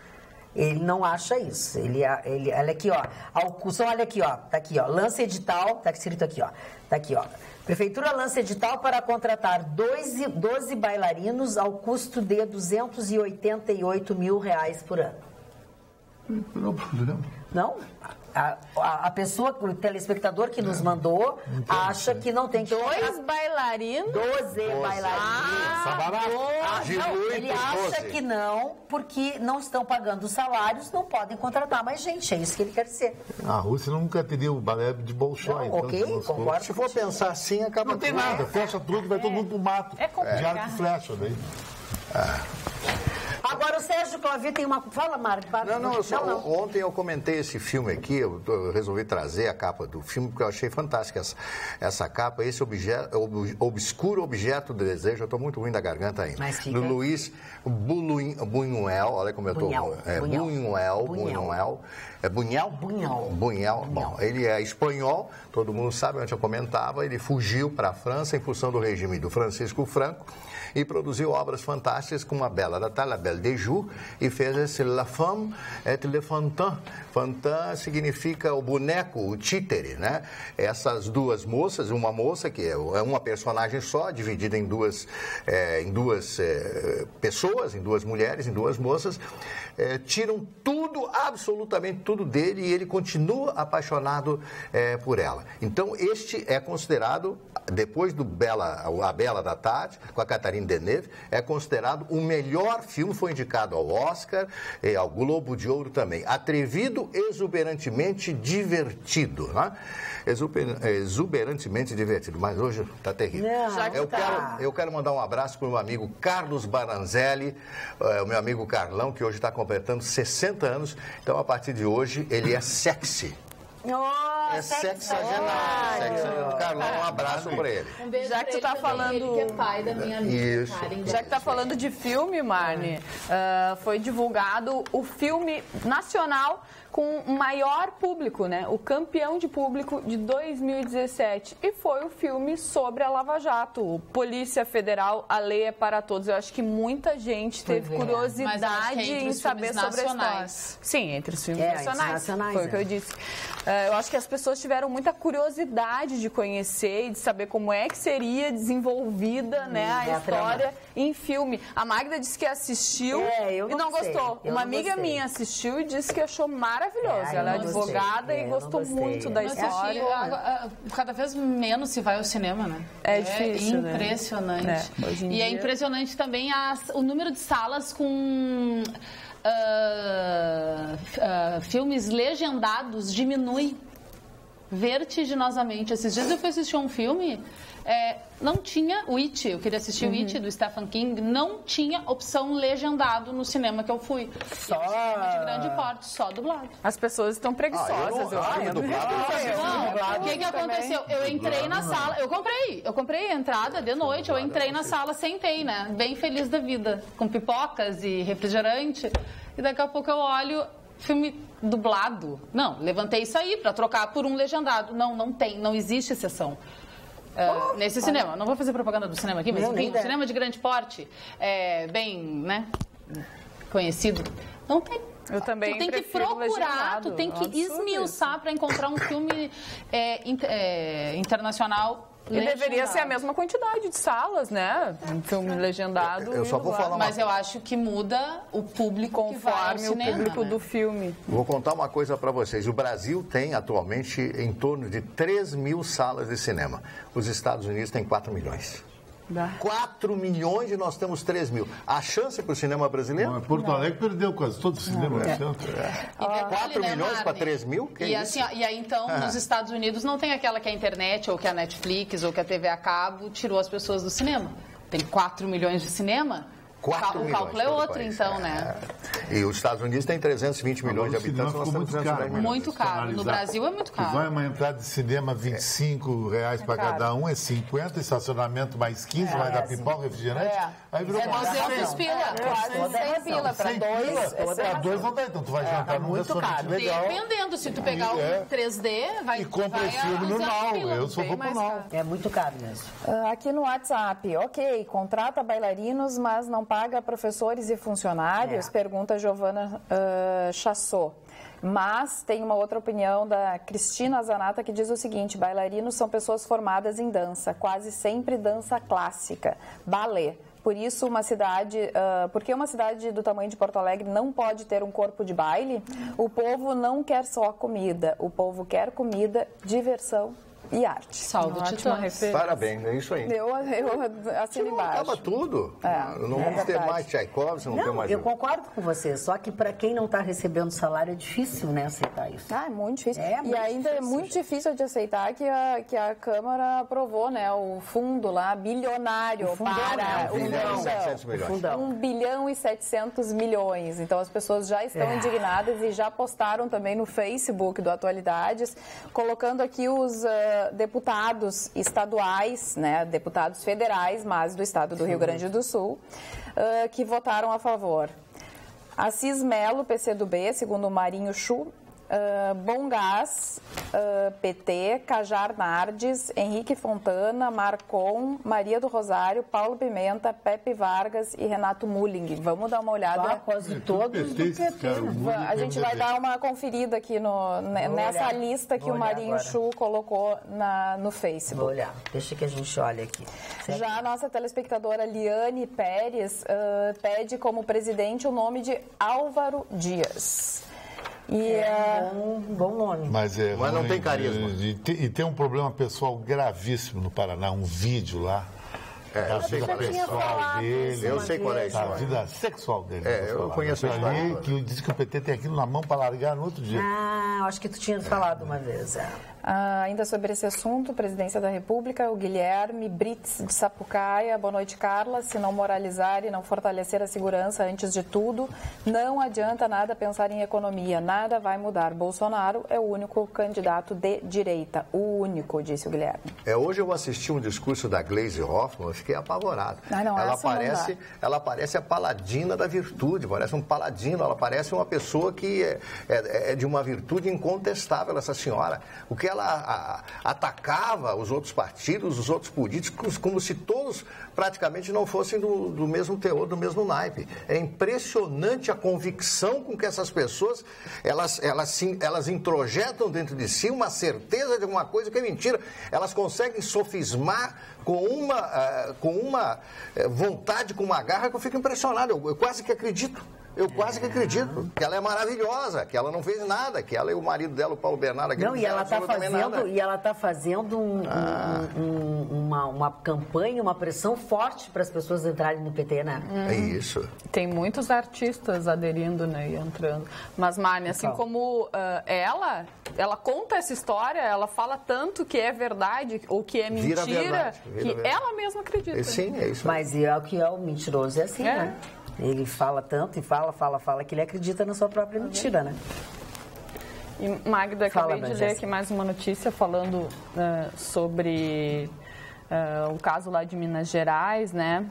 Ele não acha isso. Olha aqui, ó. Olha aqui, ó. Tá aqui, ó. Lança edital. Tá escrito aqui, ó. Tá aqui, ó. Prefeitura lança edital para contratar 12 bailarinos ao custo de R$288 mil por ano. Não, problema. Não? A pessoa, o telespectador que nos mandou, acha que não tem que... 2 bailarinos? 12 bailarinos. Ele acha que não, porque não estão pagando os salários, não podem contratar mais gente. É isso que ele quer dizer. A Rússia nunca teria o balé de Bolshoi. Então, ok, concordo. Se for pensar assim, acaba... Não tem nada, fecha tudo, vai todo mundo pro mato. É complicado. De arco e flecha, daí. Agora o Sérgio Clavi tem uma... Fala, Mário. Ontem eu comentei esse filme aqui, eu resolvi trazer a capa do filme, porque eu achei fantástica essa capa, esse obscuro objeto do desejo. Eu estou muito ruim da garganta ainda. Do Luiz Buñuel, olha como eu estou... Buñuel. É Buñuel? Buñuel. Bom, ele é espanhol, todo mundo sabe, onde eu comentava, ele fugiu para a França em função do regime do Francisco Franco e produziu obras fantásticas como a Bela da La Belle de Joux e fez esse La Femme et le Fantin. Fantin significa o boneco, o títere, né? Essas duas moças, uma moça que é uma personagem só, dividida em duas pessoas, em duas mulheres, em duas moças, tiram tudo, absolutamente tudo dele e ele continua apaixonado por ela. Então, este é considerado, depois do A Bela da Tarde, com a Catherine Deneuve, é considerado o melhor filme, foi indicado ao Oscar e ao Globo de Ouro também. Atrevido, exuberantemente divertido, né? Exuberantemente divertido, mas hoje está terrível. Eu quero mandar um abraço para o meu amigo Carlos Baranzelli, o meu amigo Carlão, que hoje está completando 60 anos, então a partir de hoje ele é sexy. É sexagenário. Carlão, um abraço para ele. Um beijo já que tu tá falando, ele que é pai da minha amiga. Isso. Já que tá falando de filme, Marne, foi divulgado o filme nacional com o maior público, né? O campeão de público de 2017. E foi o filme sobre a Lava Jato. Polícia Federal, a lei é para todos. Eu acho que muita gente teve curiosidade em saber sobre a história. Sim, entre os filmes nacionais. Foi o que eu disse. Eu acho que as pessoas tiveram muita curiosidade de conhecer e de saber como é que seria desenvolvida, né, a história em filme. A Magda disse que assistiu e não gostou. Uma amiga minha assistiu e disse que achou maravilhoso. Ela é advogada e gostou muito da história. Cada vez menos se vai ao cinema, né? É difícil, impressionante. Né? E é impressionante também o número de salas com... filmes legendados diminui vertiginosamente. Esses dias eu fui assistir um filme, não tinha o It, eu queria assistir o It do Stephen King, não tinha opção legendado no cinema que eu fui. Só de grande porte, só dublado. As pessoas estão preguiçosas, eu acho. O que aconteceu? Eu entrei na sala, eu comprei a entrada de noite, eu entrei na sala, sentei, né? Bem feliz da vida, com pipocas e refrigerante, e daqui a pouco eu olho, filme dublado. Não, levantei isso aí para trocar por um legendado. Não tem, não existe exceção. nesse cinema. Não vou fazer propaganda do cinema aqui, mas enfim, um cinema de grande porte, bem, né, conhecido. Não tem. Eu também tu tem que procurar, tu tem que esmiuçar para encontrar um filme internacional. E deveria ser a mesma quantidade de salas, né? Um filme legendado. Eu só vou falar Mas eu acho que muda o público conforme o público do filme. Vou contar uma coisa para vocês. O Brasil tem atualmente em torno de 3 mil salas de cinema. Os Estados Unidos têm 4 milhões. 4 milhões e nós temos 3 mil. A chance para o cinema brasileiro? Não, Porto Alegre perdeu quase todo o cinema. 4 milhões para 3 mil? E aí, então, nos Estados Unidos não tem aquela que a internet, ou que a Netflix, ou que a TV a cabo tirou as pessoas do cinema. Tem 4 milhões de cinema. O cálculo é outro, então, né? E os Estados Unidos têm 320 milhões de habitantes, nós temos 210 milhões. Muito caro. No Brasil é muito caro. Vai uma entrada de cinema R$25 para cada um, é 50, estacionamento mais 15, vai dar pipoca, refrigerante. Aí virou 200 pila. Quase 100 pila para dois. Para dois não dá, então tu vai jantar num restaurante legal. Dependendo, se tu pegar um 3D, vai... E compra o filme normal, eu sou popular. É muito caro mesmo. Aqui no WhatsApp, ok, contrata bailarinos, mas não paga professores e funcionários? Pergunta Giovana Chassot. Mas tem uma outra opinião da Cristina Zanata que diz o seguinte: bailarinos são pessoas formadas em dança, quase sempre dança clássica, balé. Por isso, porque uma cidade do tamanho de Porto Alegre não pode ter um corpo de baile? O povo não quer só comida, o povo quer comida, diversão e arte. Salve, Titãs. Parabéns, é isso aí. Eu assino embaixo. Acaba tudo. Não vamos ter mais Tchaikovsky, não tem mais... Eu concordo com você, só que para quem não está recebendo salário é difícil, né, aceitar isso. É muito difícil. É muito difícil de aceitar que a Câmara aprovou, né, o fundo lá, bilionário para $1 bilhão e 700 milhões. Então as pessoas já estão indignadas e já postaram também no Facebook do Atualidades, colocando aqui os deputados estaduais, né, deputados federais, mas do estado do Rio Grande do Sul, que votaram a favor. Assis Melo, PCdoB, segundo o Marinho Chu, Bom Gás, PT, Cajar Nardes, Henrique Fontana, Marcon, Maria do Rosário, Paulo Pimenta, Pepe Vargas e Renato Mulling. Vamos dar uma olhada. Quase todos do PT. A gente vai dar uma conferida aqui nessa lista que o Marinho Chu colocou no Facebook. Vou olhar. Deixa que a gente olhe aqui. Já a nossa telespectadora Liane Pérez pede como presidente o nome de Álvaro Dias. Um bom nome. Mas não tem carisma. E tem um problema pessoal gravíssimo no Paraná, um vídeo lá. A vida pessoal dele. Eu sei qual é isso. A vida sexual dele. Eu conheço a história. Que diz que o PT tem aquilo na mão para largar no outro dia. Acho que tu tinha falado uma vez. Ainda sobre esse assunto, Presidência da República, o Guilherme Brits de Sapucaia. Boa noite, Carla. Se não moralizar e não fortalecer a segurança antes de tudo, não adianta nada pensar em economia. Nada vai mudar. Bolsonaro é o único candidato de direita. O único, disse o Guilherme. Hoje eu assisti um discurso da Gleisi Hoffmann, eu fiquei apavorado. Ela parece a paladina da virtude, parece um paladino, ela parece uma pessoa que é de uma virtude incontestável, essa senhora. O que ela atacava os outros partidos, os outros políticos, como se todos praticamente não fossem do mesmo teor, do mesmo naipe. É impressionante a convicção com que essas pessoas, elas introjetam dentro de si uma certeza de uma coisa que é mentira. Elas conseguem sofismar com uma vontade, com uma garra que eu fico impressionado. Eu quase que acredito. Que ela é maravilhosa, que ela não fez nada, que ela e o marido dela, o Paulo Bernardo... Não, e ela está fazendo uma campanha, uma pressão forte para as pessoas entrarem no PT, né? É isso. Tem muitos artistas aderindo, né, e entrando. Mas, Marne, assim como ela conta essa história, ela fala tanto que é verdade ou que é mentira, ela mesma acredita. Sim, é isso. Mas o que é o mentiroso é assim, né? Ele fala tanto e fala que ele acredita na sua própria mentira, né? E, Magda, acabei de ler aqui mais uma notícia falando sobre o caso lá de Minas Gerais, né?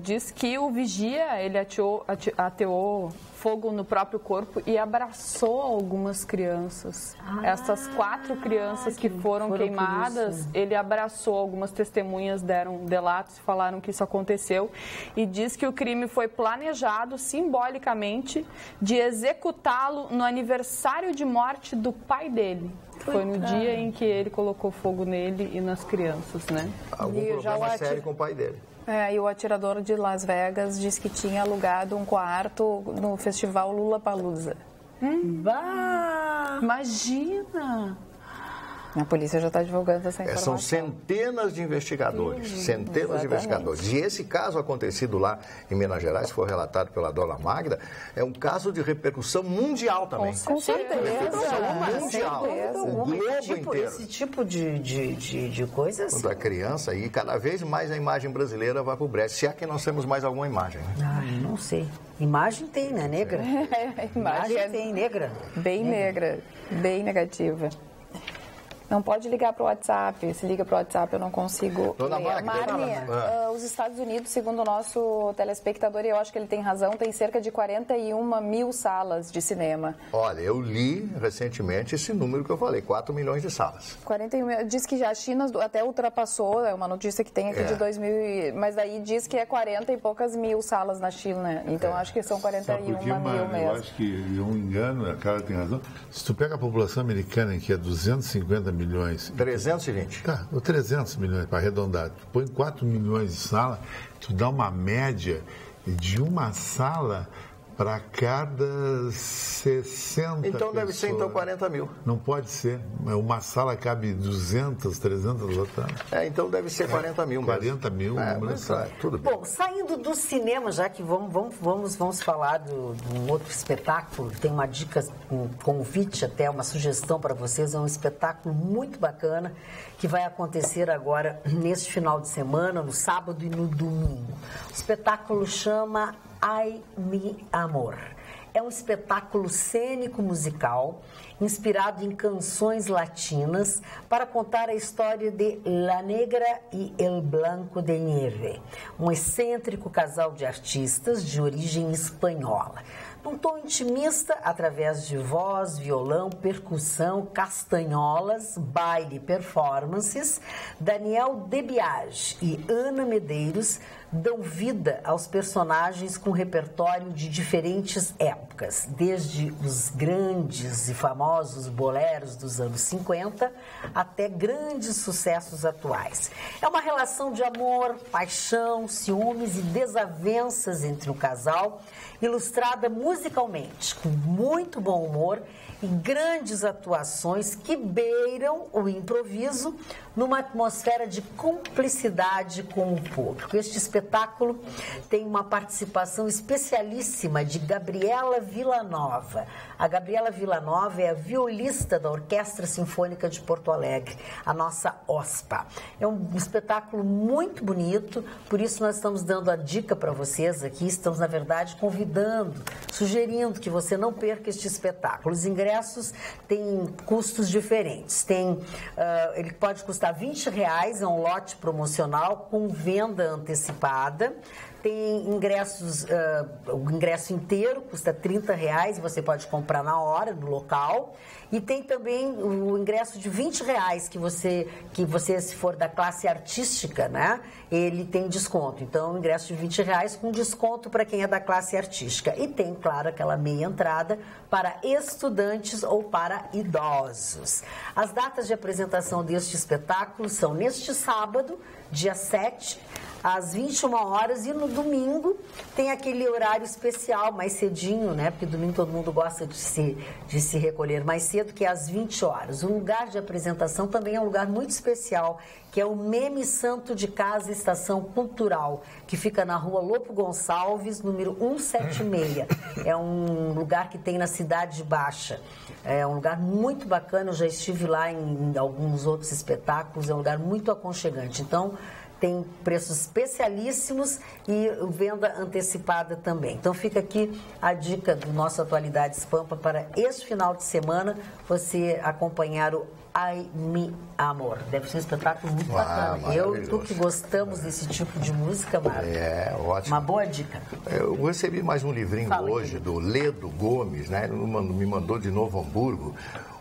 diz que o vigia, ele ateou fogo no próprio corpo e abraçou algumas crianças. Essas 4 crianças que foram queimadas, ele abraçou. Algumas testemunhas deram relatos e falaram que isso aconteceu. E diz que o crime foi planejado simbolicamente de executá-lo no aniversário de morte do pai dele. Foi no dia em que ele colocou fogo nele e nas crianças, né? Algum problema sério com o pai dele. E o atirador de Las Vegas disse que tinha alugado um quarto no festival Lollapalooza. Imagina! A polícia já está divulgando essa informação. São centenas de investigadores, de investigadores. E esse caso acontecido lá em Minas Gerais, que foi relatado pela dona Magda, é um caso de repercussão mundial também. Com certeza. Repercussão mundial. O globo inteiro. Esse tipo de coisas. Quando a criança, e cada vez mais a imagem brasileira vai para o brejo. Se é que nós temos mais alguma imagem, né? Não sei. Imagem tem, né? Negra. Imagem tem, negra. Bem negra, bem negativa. Não pode ligar para o WhatsApp. Se liga para o WhatsApp, eu não consigo. Dona Marne, os Estados Unidos, segundo o nosso telespectador, e eu acho que ele tem razão, tem cerca de 41 mil salas de cinema. Olha, eu li recentemente esse número que eu falei, 4 milhões de salas. 41 mil. Diz que a China até ultrapassou, é uma notícia que tem aqui de 2000, mas daí diz que é 40 e poucas mil salas na China. Então acho que são 41 mil mesmo. Eu acho que é um engano, a cara tem razão. Se tu pega a população americana, que é 250 milhões. 320. Tá, 300 milhões para arredondar. Tu põe 4 milhões de sala, tu dá uma média de uma sala para cada 60 Então deve ser então 40 mil. Não pode ser. Uma sala cabe 200, 300 lotadas. Então deve ser 40 mil. 40 mil. Tudo bem. Bom, saindo do cinema, já que vamos falar de um outro espetáculo, tem uma dica, um convite até, uma sugestão para vocês, é um espetáculo muito bacana que vai acontecer agora neste final de semana, no sábado e no domingo. O espetáculo chama Ai Mi Amor. É um espetáculo cênico musical inspirado em canções latinas para contar a história de La Negra e El Blanco de Nieve, um excêntrico casal de artistas de origem espanhola. Num tom intimista, através de voz, violão, percussão, castanholas, baile e performances, Daniel Debiage e Ana Medeiros dão vida aos personagens com repertório de diferentes épocas, desde os grandes e famosos boleros dos anos 50 até grandes sucessos atuais. É uma relação de amor, paixão, ciúmes e desavenças entre o casal, ilustrada musicalmente, com muito bom humor e grandes atuações que beiram o improviso numa atmosfera de cumplicidade com o público. Este espetáculo tem uma participação especialíssima de Gabriela Villanova. A Gabriela Villanova é a violista da Orquestra Sinfônica de Porto Alegre, a nossa OSPA. É um espetáculo muito bonito, por isso nós estamos dando a dica para vocês aqui, estamos, na verdade, convidando, sugerindo que você não perca este espetáculo. Os ingressos têm custos diferentes. Ele pode custar R$20, é um lote promocional com venda antecipada. Tem ingressos, o ingresso inteiro custa R$30, você pode comprar na hora, no local. E tem também o ingresso de R$20, que você, se for da classe artística, né, ele tem desconto. Então, o ingresso de R$20 com desconto para quem é da classe artística. E tem, claro, aquela meia entrada para estudantes ou para idosos. As datas de apresentação deste espetáculo são neste sábado, dia 7, às 21 horas, e no domingo tem aquele horário especial, mais cedinho, né? Porque domingo todo mundo gosta de se recolher mais cedo, que é às 20 horas. O lugar de apresentação também é um lugar muito especial, que é o Meme Santo de Casa Estação Cultural, que fica na rua Lopo Gonçalves, número 176. É um lugar que tem na Cidade Baixa. É um lugar muito bacana, eu já estive lá em alguns outros espetáculos, é um lugar muito aconchegante. Então, tem preços especialíssimos e venda antecipada também. Então fica aqui a dica do nosso Atualidades Pampa para este final de semana, você acompanhar o Ai Mi Amor. Deve ser um espetáculo muito bacana. Eu e tu que gostamos desse tipo de música, Marco. Ótimo. Uma boa dica. Eu recebi mais um livrinho hoje do Ledo Gomes, né? Ele me mandou de Novo Hamburgo.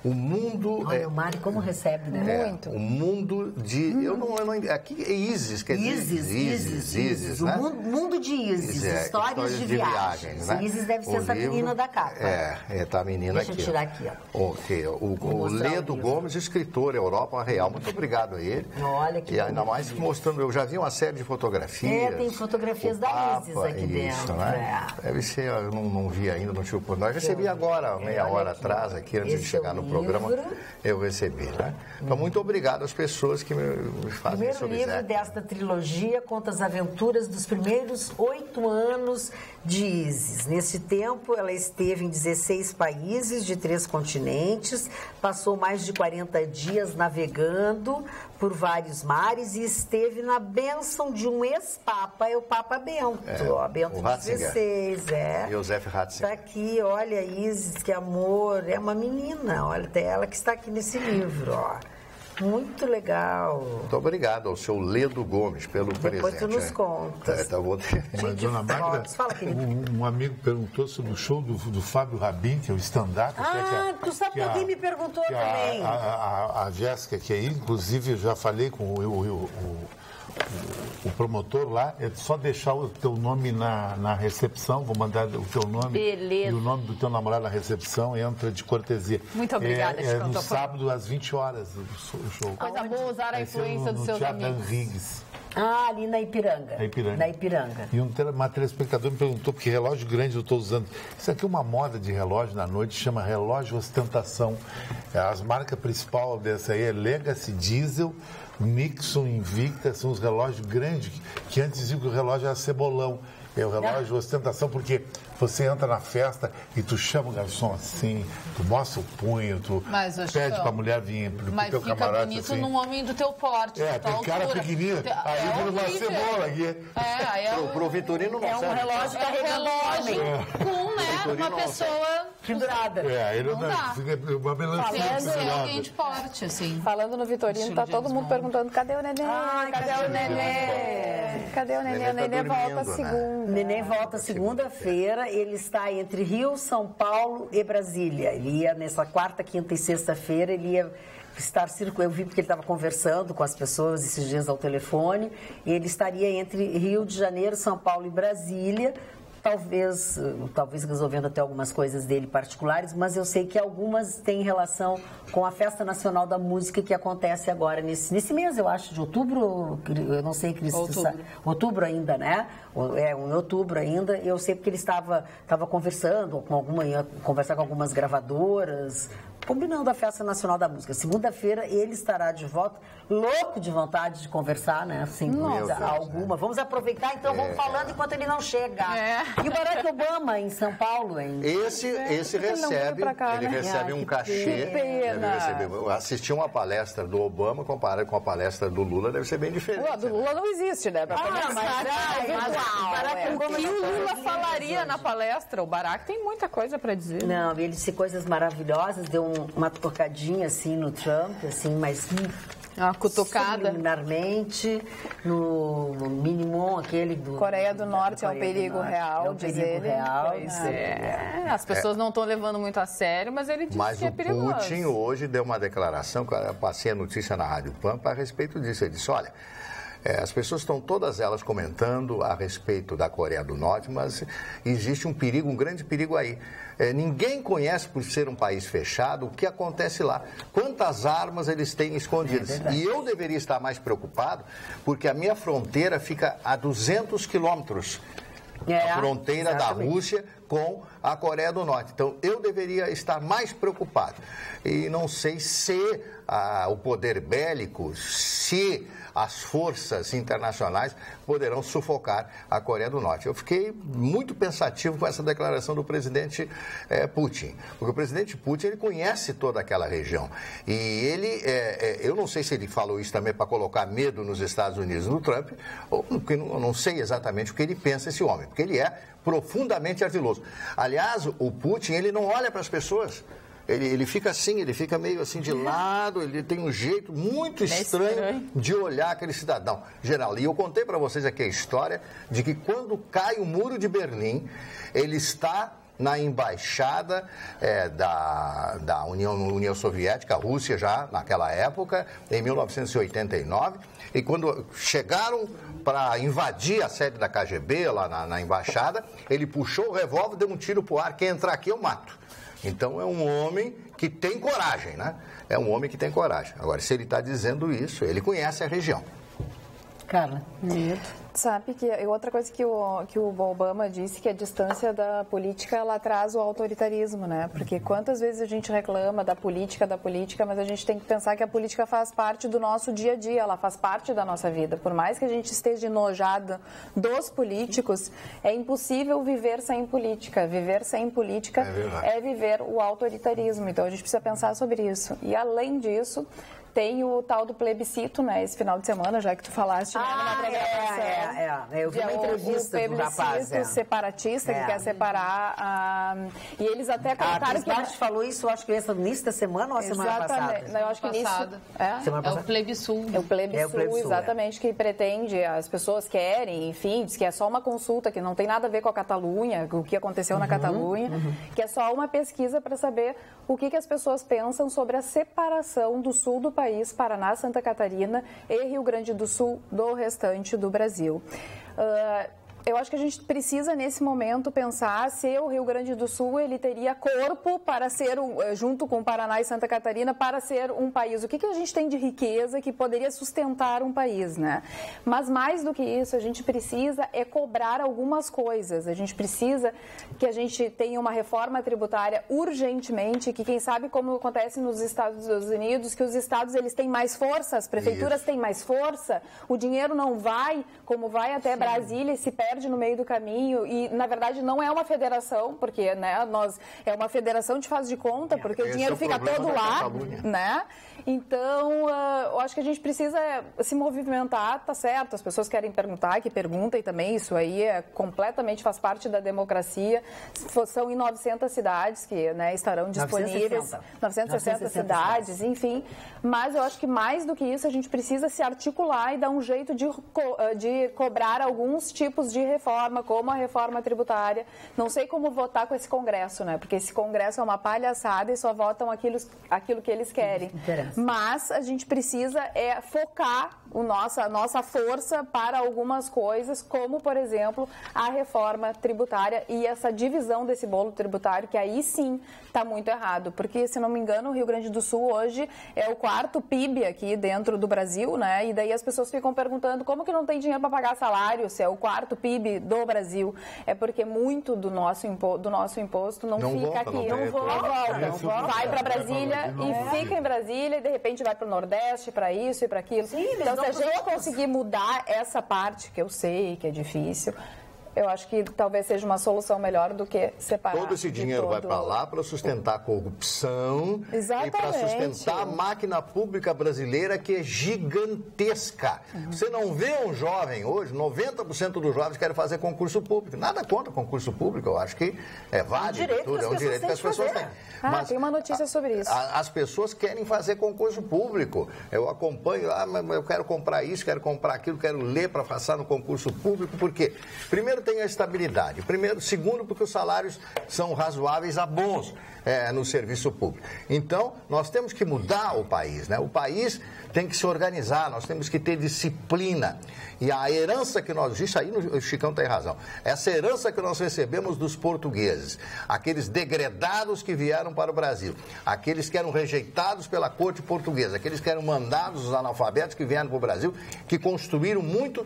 O mundo... Olha, o Mário como recebe, né? Muito. O mundo de... Eu não aqui é Isis, quer dizer... Isis, né? O mundo de Isis, histórias de viagens. Né? Isis deve ser essa menina da capa. Tá a menina aqui. Deixa eu tirar aqui, ó. O Ledo Gomes, escritor, Europa Real. Muito obrigado a ele. Olha que ainda mais mostrando... Eu já vi uma série de fotografias. Tem fotografias da Isis aqui dentro. Né? Deve ser... Eu não vi ainda, não tive oportunidade. Recebi agora, meia hora atrás, aqui, antes de chegar no programa, eu recebi, né? Então, muito obrigado às pessoas que me fazem esse obséquio. O primeiro livro desta trilogia conta as aventuras dos primeiros 8 anos de Isis. Nesse tempo, ela esteve em 16 países de 3 continentes, passou mais de 40 dias navegando por vários mares e esteve na bênção de um ex-papa, o Papa Bento, Bento XVI, Josef Ratzinger. Está aqui, olha, Isis, que amor, é uma menina, olha, até ela que está aqui nesse livro, ó. Muito legal. Muito obrigado ao seu Ledo Gomes pelo presente. Depois tu nos contas. Mas, dona Magda, um amigo perguntou sobre o show do Fábio Rabin, que é o stand-up. Tu sabe que alguém me perguntou também. A Jéssica, que é aí, inclusive, eu já falei com o promotor lá, é só deixar o teu nome na recepção, vou mandar o teu nome. Beleza. E o nome do teu namorado na recepção, entra de cortesia. Muito obrigada, no sábado, às 20 horas, o show. Coisa boa usar a influência dos seus amigos. Riggs. Ali na Ipiranga. Na Ipiranga. E uma telespectador me perguntou, porque relógio grande eu estou usando. Isso aqui é uma moda de relógio na noite, chama relógio ostentação. As marcas principais dessa aí é Legacy, Diesel, Nixon, Invicta, são os relógios grandes, que antes diziam que o relógio era cebolão. É o relógio ostentação, porque você entra na festa e tu chama o garçom assim, tu mostra o punho, tu pede pra mulher vir pro teu camarada. Mas fica bonito assim. Num homem do teu porte. Tem cara pequenininho, aí vira uma cebola aqui. Pro Vitorino não serve. É um relógio carregando com uma pessoa pendurada. Ele não fica uma melancia. É alguém de porte, assim. Falando no Vitorino, tá todo mundo perguntando, cadê o neném? Cadê o neném? Cadê o neném? O neném volta segunda. O neném volta segunda-feira, ele está entre Rio, São Paulo e Brasília. Ele ia nessa quarta, quinta e sexta-feira, ele ia estar circulando. Eu vi porque ele estava conversando com as pessoas esses dias ao telefone, e ele estaria entre Rio de Janeiro, São Paulo e Brasília, talvez resolvendo até algumas coisas dele particulares, mas eu sei que algumas têm relação com a Festa Nacional da Música que acontece agora nesse mês, eu acho, de outubro, eu não sei, Cris, outubro ainda, né? Em outubro ainda, eu sei porque ele estava conversando ia conversar com algumas gravadoras, combinando a Festa Nacional da Música. Segunda-feira ele estará de volta, louco de vontade de conversar, né? Sem coisa alguma. Vamos aproveitar, então, vamos falando enquanto ele não chega. E o Barack Obama em São Paulo, hein? Esse recebe, ele recebe um cachê. Assistir uma palestra do Obama comparado com a palestra do Lula deve ser bem diferente. A do Lula não existe, né? O que o Lula falaria na palestra? O Barack tem muita coisa para dizer. Não, ele disse coisas maravilhosas, deu uma tocadinha assim no Trump, assim, mas uma cutucada. Subliminarmente, no Minimum, aquele do... Coreia do Norte é um perigo real, é um perigo real. As pessoas não estão levando muito a sério, mas ele disse que é perigoso. Mas o Putin hoje deu uma declaração, que eu passei a notícia na Rádio Pampa a respeito disso. Ele disse, olha, as pessoas estão todas elas comentando a respeito da Coreia do Norte, mas existe um perigo, um grande perigo aí. Ninguém conhece, por ser um país fechado, o que acontece lá. Quantas armas eles têm escondidas. E eu deveria estar mais preocupado, porque a minha fronteira fica a 200 quilômetros a fronteira da Rússia com a Coreia do Norte. Então, eu deveria estar mais preocupado. E não sei se o poder bélico, se as forças internacionais poderão sufocar a Coreia do Norte. Eu fiquei muito pensativo com essa declaração do presidente Putin, porque o presidente Putin, ele conhece toda aquela região. E ele, eu não sei se ele falou isso também para colocar medo nos Estados Unidos no Trump, ou porque eu não sei exatamente o que ele pensa, esse homem, porque ele é profundamente ardiloso. Aliás, o Putin, ele não olha para as pessoas. Ele fica assim, ele fica meio assim de lado, ele tem um jeito muito estranho de olhar aquele cidadão geral. E eu contei para vocês aqui a história de que quando cai o Muro de Berlim, ele está na embaixada da União Soviética, a Rússia já naquela época, em 1989, e quando chegaram para invadir a sede da KGB lá na embaixada, ele puxou o revólver, deu um tiro pro ar, quem entrar aqui eu mato. Então, é um homem que tem coragem, né? É um homem que tem coragem. Agora, se ele está dizendo isso, ele conhece a região. Carla, sabe que outra coisa que o Obama disse, que a distância da política, ela traz o autoritarismo, né? Porque quantas vezes a gente reclama da política, mas a gente tem que pensar que a política faz parte do nosso dia a dia, ela faz parte da nossa vida. Por mais que a gente esteja enojado dos políticos, é impossível viver sem política. Viver sem política é viver o autoritarismo. Então a gente precisa pensar sobre isso. E além disso, tem o tal do plebiscito, né? Esse final de semana, já que tu falaste, né? Numa programação. Eu vi uma entrevista do rapaz. O plebiscito separatista, que quer separar E eles até contaram que... A falou isso, acho que esse início da semana ou a semana passada? Não, eu acho que início... É o plebissul. É o plebissul, exatamente, que pretende, as pessoas querem, enfim, diz que é só uma consulta, que não tem nada a ver com a Catalunha, o que aconteceu na Catalunha, que é só uma pesquisa para saber o que as pessoas pensam sobre a separação do sul do país, Paraná, Santa Catarina e Rio Grande do Sul, do restante do Brasil. Eu acho que a gente precisa, nesse momento, pensar se o Rio Grande do Sul ele teria corpo para ser, junto com o Paraná e Santa Catarina, para ser um país. O que a gente tem de riqueza que poderia sustentar um país, né? Mas mais do que isso, a gente precisa cobrar algumas coisas. A gente precisa que a gente tenha uma reforma tributária urgentemente, que quem sabe como acontece nos Estados Unidos, que os estados eles têm mais força, as prefeituras têm mais força, o dinheiro não vai, como vai até Brasília e se perde no meio do caminho e, na verdade, não é uma federação, porque, né, é uma federação de faz de conta, porque o dinheiro fica todo lá, né? Então, eu acho que a gente precisa se movimentar, tá certo, as pessoas querem perguntar, que perguntem também, isso aí completamente faz parte da democracia. São em 900 cidades que, né, estarão disponíveis, 960 cidades, enfim. Mas eu acho que mais do que isso, a gente precisa se articular e dar um jeito de cobrar alguns tipos de reforma, como a reforma tributária. Não sei como votar com esse Congresso, né? Porque esse Congresso é uma palhaçada e só votam aquilo que eles querem. Mas a gente precisa focar a nossa força para algumas coisas, como, por exemplo, a reforma tributária e essa divisão desse bolo tributário, que aí sim está muito errado. Porque, se não me engano, o Rio Grande do Sul hoje é o 4º PIB aqui dentro do Brasil, né? E daí as pessoas ficam perguntando como que não tem dinheiro para pagar salário, se é o 4º PIB do Brasil. É porque muito do nosso imposto não fica volta, aqui. Não volta. Vai para Brasília e fica em Brasília e de repente vai para o Nordeste, para isso e para aquilo. Sim, então, se a gente conseguir mudar essa parte, que eu sei que é difícil, eu acho que talvez seja uma solução melhor do que separar. Todo esse dinheiro vai para lá para sustentar a corrupção. Exatamente. E para sustentar a máquina pública brasileira, que é gigantesca. Você não vê um jovem hoje, 90% dos jovens querem fazer concurso público. Nada contra concurso público, eu acho que é válido, é um direito que as pessoas têm. Mas tem uma notícia sobre isso. As pessoas querem fazer concurso público. Eu acompanho, mas eu quero comprar isso, quero comprar aquilo, quero ler para passar no concurso público, por quê? Primeiro, tem a estabilidade. Segundo, porque os salários são razoáveis a bons no serviço público. Então, nós temos que mudar o país, né? O país tem que se organizar, nós temos que ter disciplina. E a herança que nós... Isso aí o Chicão tem razão. Essa herança que nós recebemos dos portugueses, aqueles degredados que vieram para o Brasil, aqueles que eram rejeitados pela corte portuguesa, aqueles que eram mandados, os analfabetos que vieram para o Brasil, que construíram muito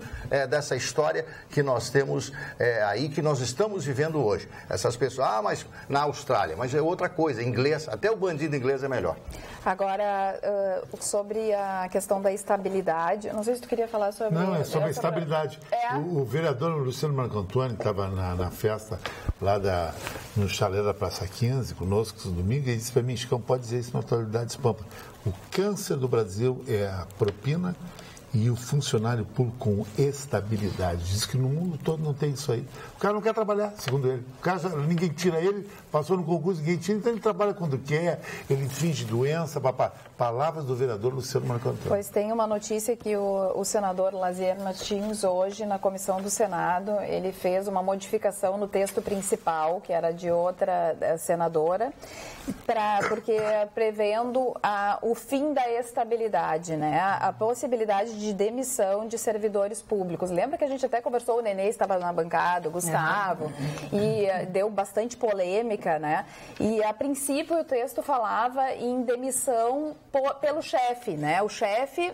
dessa história que nós temos aí que nós estamos vivendo hoje. Essas pessoas, mas na Austrália, mas é outra coisa, inglês, até o bandido inglês é melhor. Agora, sobre a questão da estabilidade, não sei se tu queria falar sobre... Não, é sobre a estabilidade. O vereador Luciano Marco Antônio estava na festa lá no chalé da Praça 15, conosco no domingo, e disse para mim, Chicão, pode dizer isso na atualidade de Pampa. O câncer do Brasil é a propina e o funcionário público com estabilidade. Diz que no mundo todo não tem isso aí. O cara não quer trabalhar, segundo ele. O cara, ninguém tira ele, passou no concurso, ninguém tira, então ele trabalha quando quer, ele finge doença, palavras do vereador Luciano Marco Antônio. Pois tem uma notícia que o senador Lazier Martins, hoje, na comissão do Senado, ele fez uma modificação no texto principal, que era de outra senadora, porque prevendo o fim da estabilidade, né? A possibilidade de demissão de servidores públicos. Lembra que a gente até conversou, o Nenê estava na bancada, o Gustavo, e deu bastante polêmica, né? E, a princípio, o texto falava em demissão pelo chefe, né? O chefe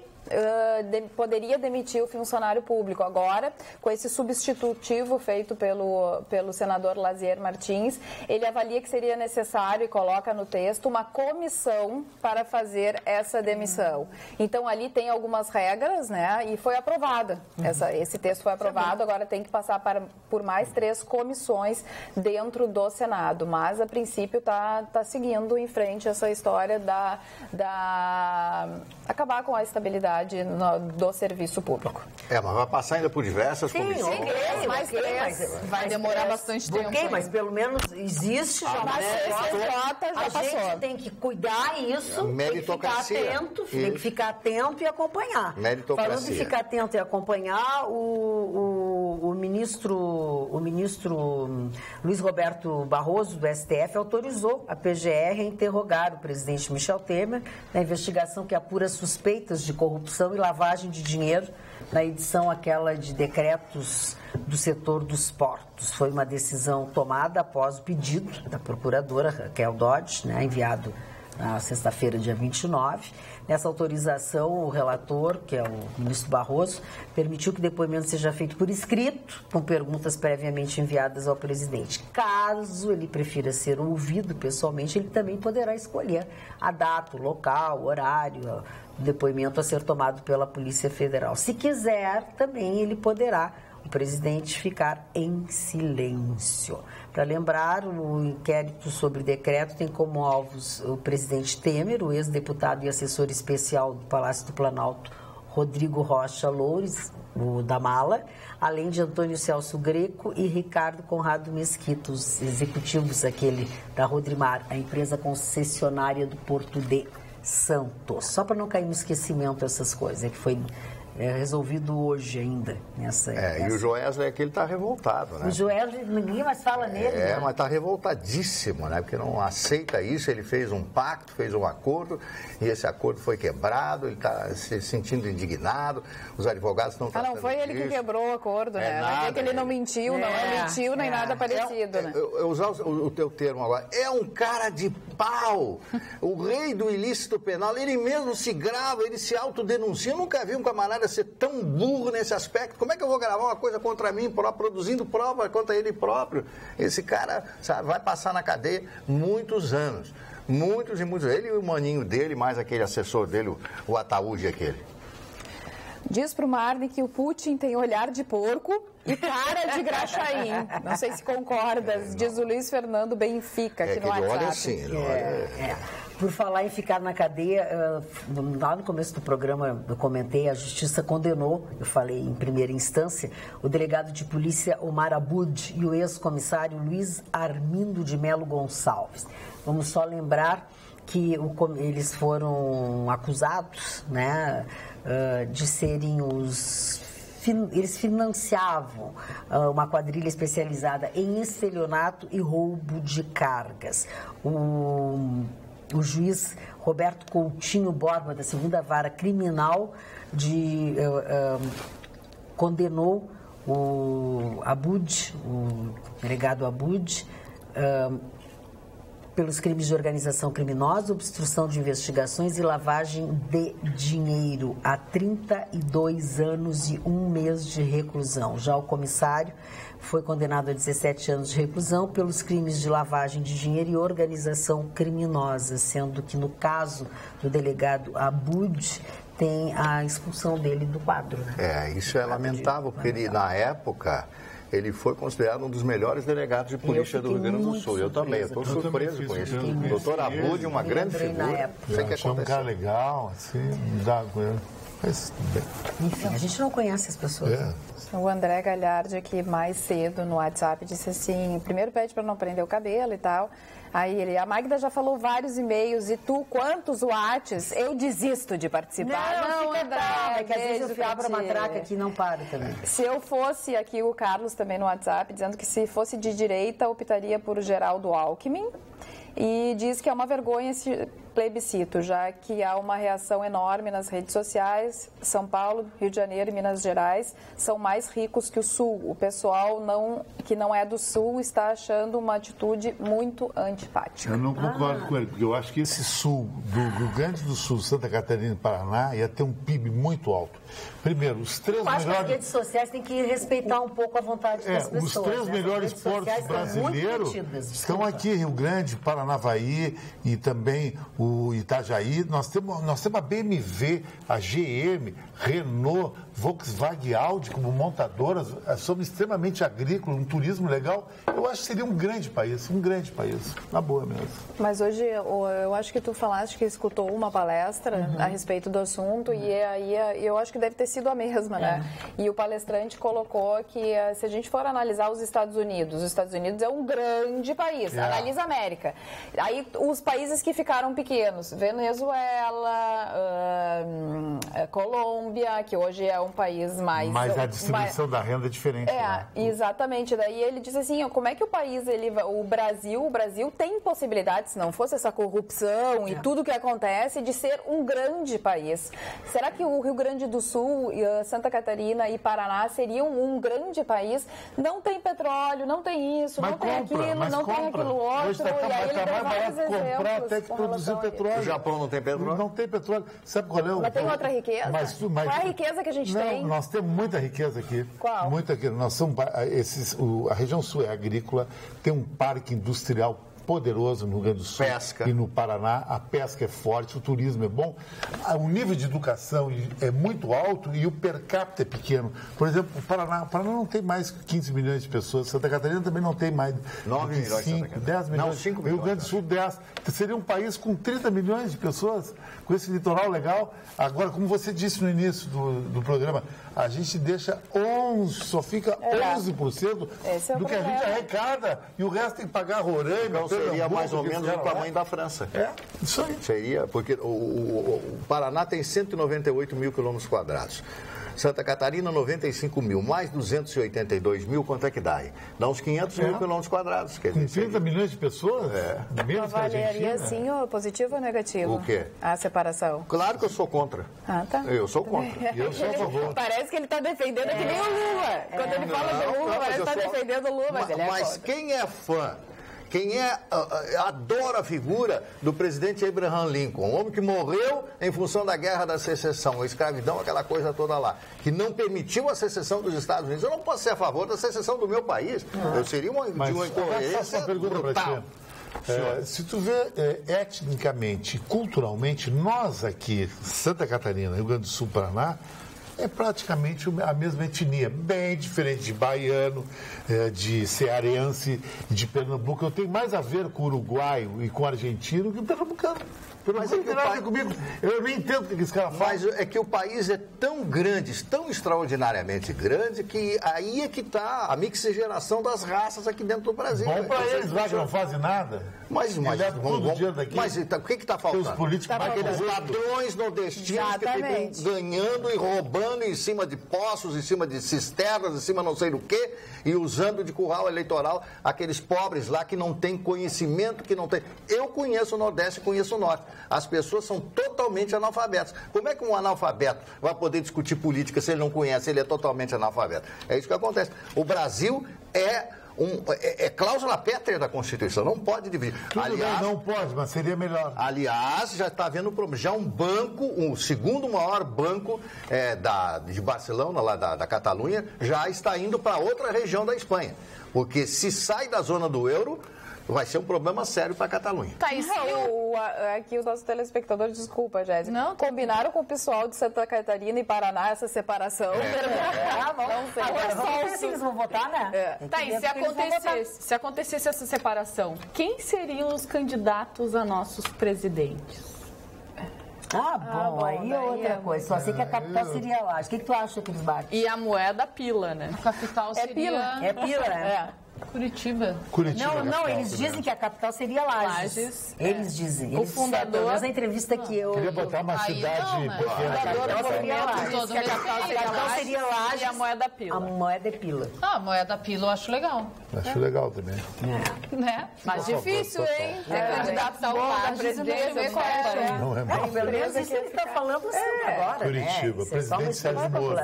poderia demitir o funcionário público. Agora, com esse substitutivo feito pelo senador Lazier Martins, ele avalia que seria necessário, e coloca no texto, uma comissão para fazer essa demissão. Então, ali tem algumas regras, né? E foi aprovada. Esse texto foi aprovado, agora tem que passar por mais 3 comissões dentro do Senado. Mas, a princípio, tá seguindo em frente essa história acabar com a estabilidade do serviço público. Mas vai passar ainda por diversas comissões. Vai demorar bastante tempo. Mas pelo menos existe já. A gente tem que cuidar isso, tem que ficar atento e acompanhar. Falando de ficar atento e acompanhar, o ministro Luiz Roberto Barroso, do STF, autorizou a PGR a interrogar o presidente Michel Temer na investigação que apura suspeitas de corrupção e lavagem de dinheiro na edição aquela de decretos do setor dos portos. Foi uma decisão tomada após o pedido da procuradora Raquel Dodge, né, enviado na sexta-feira, dia 29. Nessa autorização, o relator, que é o ministro Barroso, permitiu que o depoimento seja feito por escrito, com perguntas previamente enviadas ao presidente. Caso ele prefira ser ouvido pessoalmente, ele também poderá escolher a data, o local, o horário, o depoimento a ser tomado pela Polícia Federal. Se quiser, também ele poderá, o presidente, ficar em silêncio. Para lembrar, o inquérito sobre decreto tem como alvos o presidente Temer, o ex-deputado e assessor especial do Palácio do Planalto, Rodrigo Rocha Loures, o da Mala, além de Antônio Celso Greco e Ricardo Conrado Mesquita, os executivos aquele da Rodrimar, a empresa concessionária do Porto de Santos. Só para não cair no esquecimento essas coisas, que foi resolvido hoje ainda. E o Joesley aqui, ele está revoltado, né? O Joesley, ninguém mais fala nele. Né? Mas está revoltadíssimo, né? Porque não aceita isso, ele fez um pacto, fez um acordo, e esse acordo foi quebrado, ele está se sentindo indignado, os advogados estão tratando não foi ele que quebrou o acordo, né? Nada, que ele não mentiu, não omitiu, nem nada parecido, né? Eu usar o teu termo agora, é um cara de pau, o rei do ilícito penal, ele mesmo se grava, ele se autodenuncia. Eu nunca vi um camarada ser tão burro nesse aspecto. Como é que eu vou gravar uma coisa contra mim, produzindo prova contra ele próprio? Esse cara, sabe, vai passar na cadeia muitos anos. Muitos e muitos. Ele e o maninho dele, mais aquele assessor dele, o Ataúde aquele. Diz pro Marne que o Putin tem olhar de porco e cara de graxaim. Não sei se concordas, diz o Luiz Fernando Benfica, aqui no WhatsApp. Olha assim, Por falar em ficar na cadeia, lá no começo do programa eu comentei, a Justiça condenou, eu falei em primeira instância, o delegado de polícia Omar Abud e o ex-comissário Luiz Armindo de Melo Gonçalves. Vamos só lembrar que eles foram acusados, né, de serem eles financiavam uma quadrilha especializada em estelionato e roubo de cargas. O juiz Roberto Coutinho Borba, da 2ª Vara Criminal, condenou o Abud, o delegado Abud, pelos crimes de organização criminosa, obstrução de investigações e lavagem de dinheiro, a 32 anos e 1 mês de reclusão. Já o comissário foi condenado a 17 anos de reclusão pelos crimes de lavagem de dinheiro e organização criminosa, sendo que no caso do delegado Abud, tem a expulsão dele do quadro. Né? Isso é lamentável, porque ele, na época, ele foi considerado um dos melhores delegados de polícia do Rio Grande do Sul. Eu também, eu estou surpreso com isso. O doutor Abud, uma grande figura. É um cara legal, assim, não dá com ele. Enfim, a gente não conhece as pessoas. O André Galhardi aqui mais cedo no WhatsApp disse assim, primeiro pede para não prender o cabelo e tal. Aí a Magda já falou vários e-mails e tu, quantos Whats? Eu desisto de participar. Não, André, é que às vezes eu abro uma traca aqui e não paro também. Se eu fosse aqui, o Carlos também no WhatsApp, dizendo que se fosse de direita, optaria por Geraldo Alckmin. E diz que é uma vergonha esse plebiscito, já que há uma reação enorme nas redes sociais. São Paulo, Rio de Janeiro e Minas Gerais são mais ricos que o Sul. O pessoal que não é do Sul está achando uma atitude muito antipática. Eu não concordo com ele, porque eu acho que esse Sul, do Rio Grande do Sul, Santa Catarina e Paraná, ia ter um PIB muito alto. Primeiro, os três melhores... As redes sociais têm que respeitar um pouco a vontade das pessoas. Os três melhores portos brasileiros estão aqui, Rio Grande, Paranavaí e também o Itajaí. Nós temos a BMW, a GM, Renault, Volkswagen, Audi como montadoras. Somos extremamente agrícolas, um turismo legal. Eu acho que seria um grande país, na boa mesmo. Mas hoje, eu acho que tu falaste que escutou uma palestra a respeito do assunto e aí eu acho que deve ter sido a mesma, né? E o palestrante colocou que se a gente for analisar os Estados Unidos é um grande país, analisa a América. Aí os países que ficaram pequenos, Venezuela, Colômbia, que hoje é um país mais... Mas a distribuição da renda é diferente. Né? Exatamente. Daí ele disse assim, como é que o país, o Brasil tem possibilidade, se não fosse essa corrupção e tudo que acontece, de ser um grande país. Será que o Rio Grande do Sul, Santa Catarina e Paraná seriam um grande país? Não tem petróleo, não tem isso, não tem aquilo, não tem aquilo outro. E aí ele deu vários exemplos até que produzir petróleo. O Japão não tem petróleo? Não tem petróleo. Sabe qual é o... Mas tem outra riqueza? Qual é a riqueza que a gente tem? Nós temos muita riqueza aqui. Qual? Muita aqui. Nós somos, a região sul é agrícola, tem um parque industrial poderoso no Rio Grande do Sul pesca. E no Paraná. A pesca é forte, o turismo é bom, o nível de educação é muito alto e o per capita é pequeno. Por exemplo, o Paraná não tem mais 15 milhões de pessoas, Santa Catarina também não tem mais 9 milhões, 5, 10 milhões. Não, 5 milhões. Rio Grande do Sul, 10. Seria um país com 30 milhões de pessoas, com esse litoral legal. Agora, como você disse no início do programa, a gente deixa 11, só fica 11% do que a gente arrecada e o resto tem que pagar Roraima. Seria mais ou menos o tamanho da França. Isso aí. Seria, porque o Paraná tem 198 mil quilômetros quadrados. Santa Catarina, 95 mil, mais 282 mil, quanto é que dá aí? Dá uns 500 mil quilômetros quadrados. Com 30 milhões de pessoas? Menos que a Argentina. Sim, positivo ou negativo? O quê? A separação. Claro que eu sou contra. Tá. Eu sou contra. E eu sou a favor. Parece que ele está defendendo que nem o Lula. Quando ele fala do Lula, parece que está defendendo o Lula, mas ele é contra. Mas quem é fã? Quem adora a figura do presidente Abraham Lincoln, um homem que morreu em função da guerra da secessão, a escravidão, aquela coisa toda lá, que não permitiu a secessão dos Estados Unidos. Eu não posso ser a favor da secessão do meu país. Eu seria de uma incoerência brutal. Se tu vê etnicamente, culturalmente, nós aqui, Santa Catarina, Rio Grande do Sul, Paraná, é praticamente a mesma etnia, bem diferente de baiano, de cearense, de Pernambuco. Eu tenho mais a ver com o uruguaio e com o argentino que o pernambucano. Mas não tem nada comigo. Eu nem entendo o que esse cara faz. Mas é que o país é tão grande, tão extraordinariamente grande, que aí é que está a mixigenação das raças aqui dentro do Brasil. Bom para eles lá que não fazem nada. Mas o que está faltando? Os políticos aqueles ladrões nordestinos que ficam ganhando e roubando em cima de poços, em cima de cisternas, em cima não sei do quê, e usando de curral eleitoral aqueles pobres lá que não têm conhecimento, que não têm... Eu conheço o Nordeste e conheço o Norte. As pessoas são totalmente analfabetas. Como é que um analfabeto vai poder discutir política se ele não conhece, ele é totalmente analfabeto? É isso que acontece. O Brasil é É cláusula pétrea da Constituição, não pode dividir. Aliás, não pode, mas seria melhor. Aliás, já está havendo um problema. Já um banco, o segundo maior banco de Barcelona, lá da Catalunha, já está indo para outra região da Espanha. Porque se sai da zona do euro, vai ser um problema sério para a Catalunha. Tá, isso aqui o nosso telespectador, desculpa, Jéssica. Não, combinaram com o pessoal de Santa Catarina e Paraná essa separação. Não sei. Agora, vamos ver se eles vão votar, né? Tá, e se acontecesse essa separação, quem seriam os candidatos a nossos presidentes? Bom, aí é outra coisa. Só sei que a capital seria lá. O que tu acha que eles batem? E a moeda pila, né? A capital seria... É pila, né? Curitiba. Não, eles dizem que a capital seria Lages. Eles dizem. O fundador... Mas a entrevista que eu... Queria botar uma cidade pequena. A capital seria Lages. E a moeda pila. A moeda é pila. A moeda pila eu acho legal. Acho legal também. Né? Mas difícil, hein? Candidato a presidente. Não é mais. Pelo menos isso que ele está falando agora, Curitiba, presidente Sérgio Moro.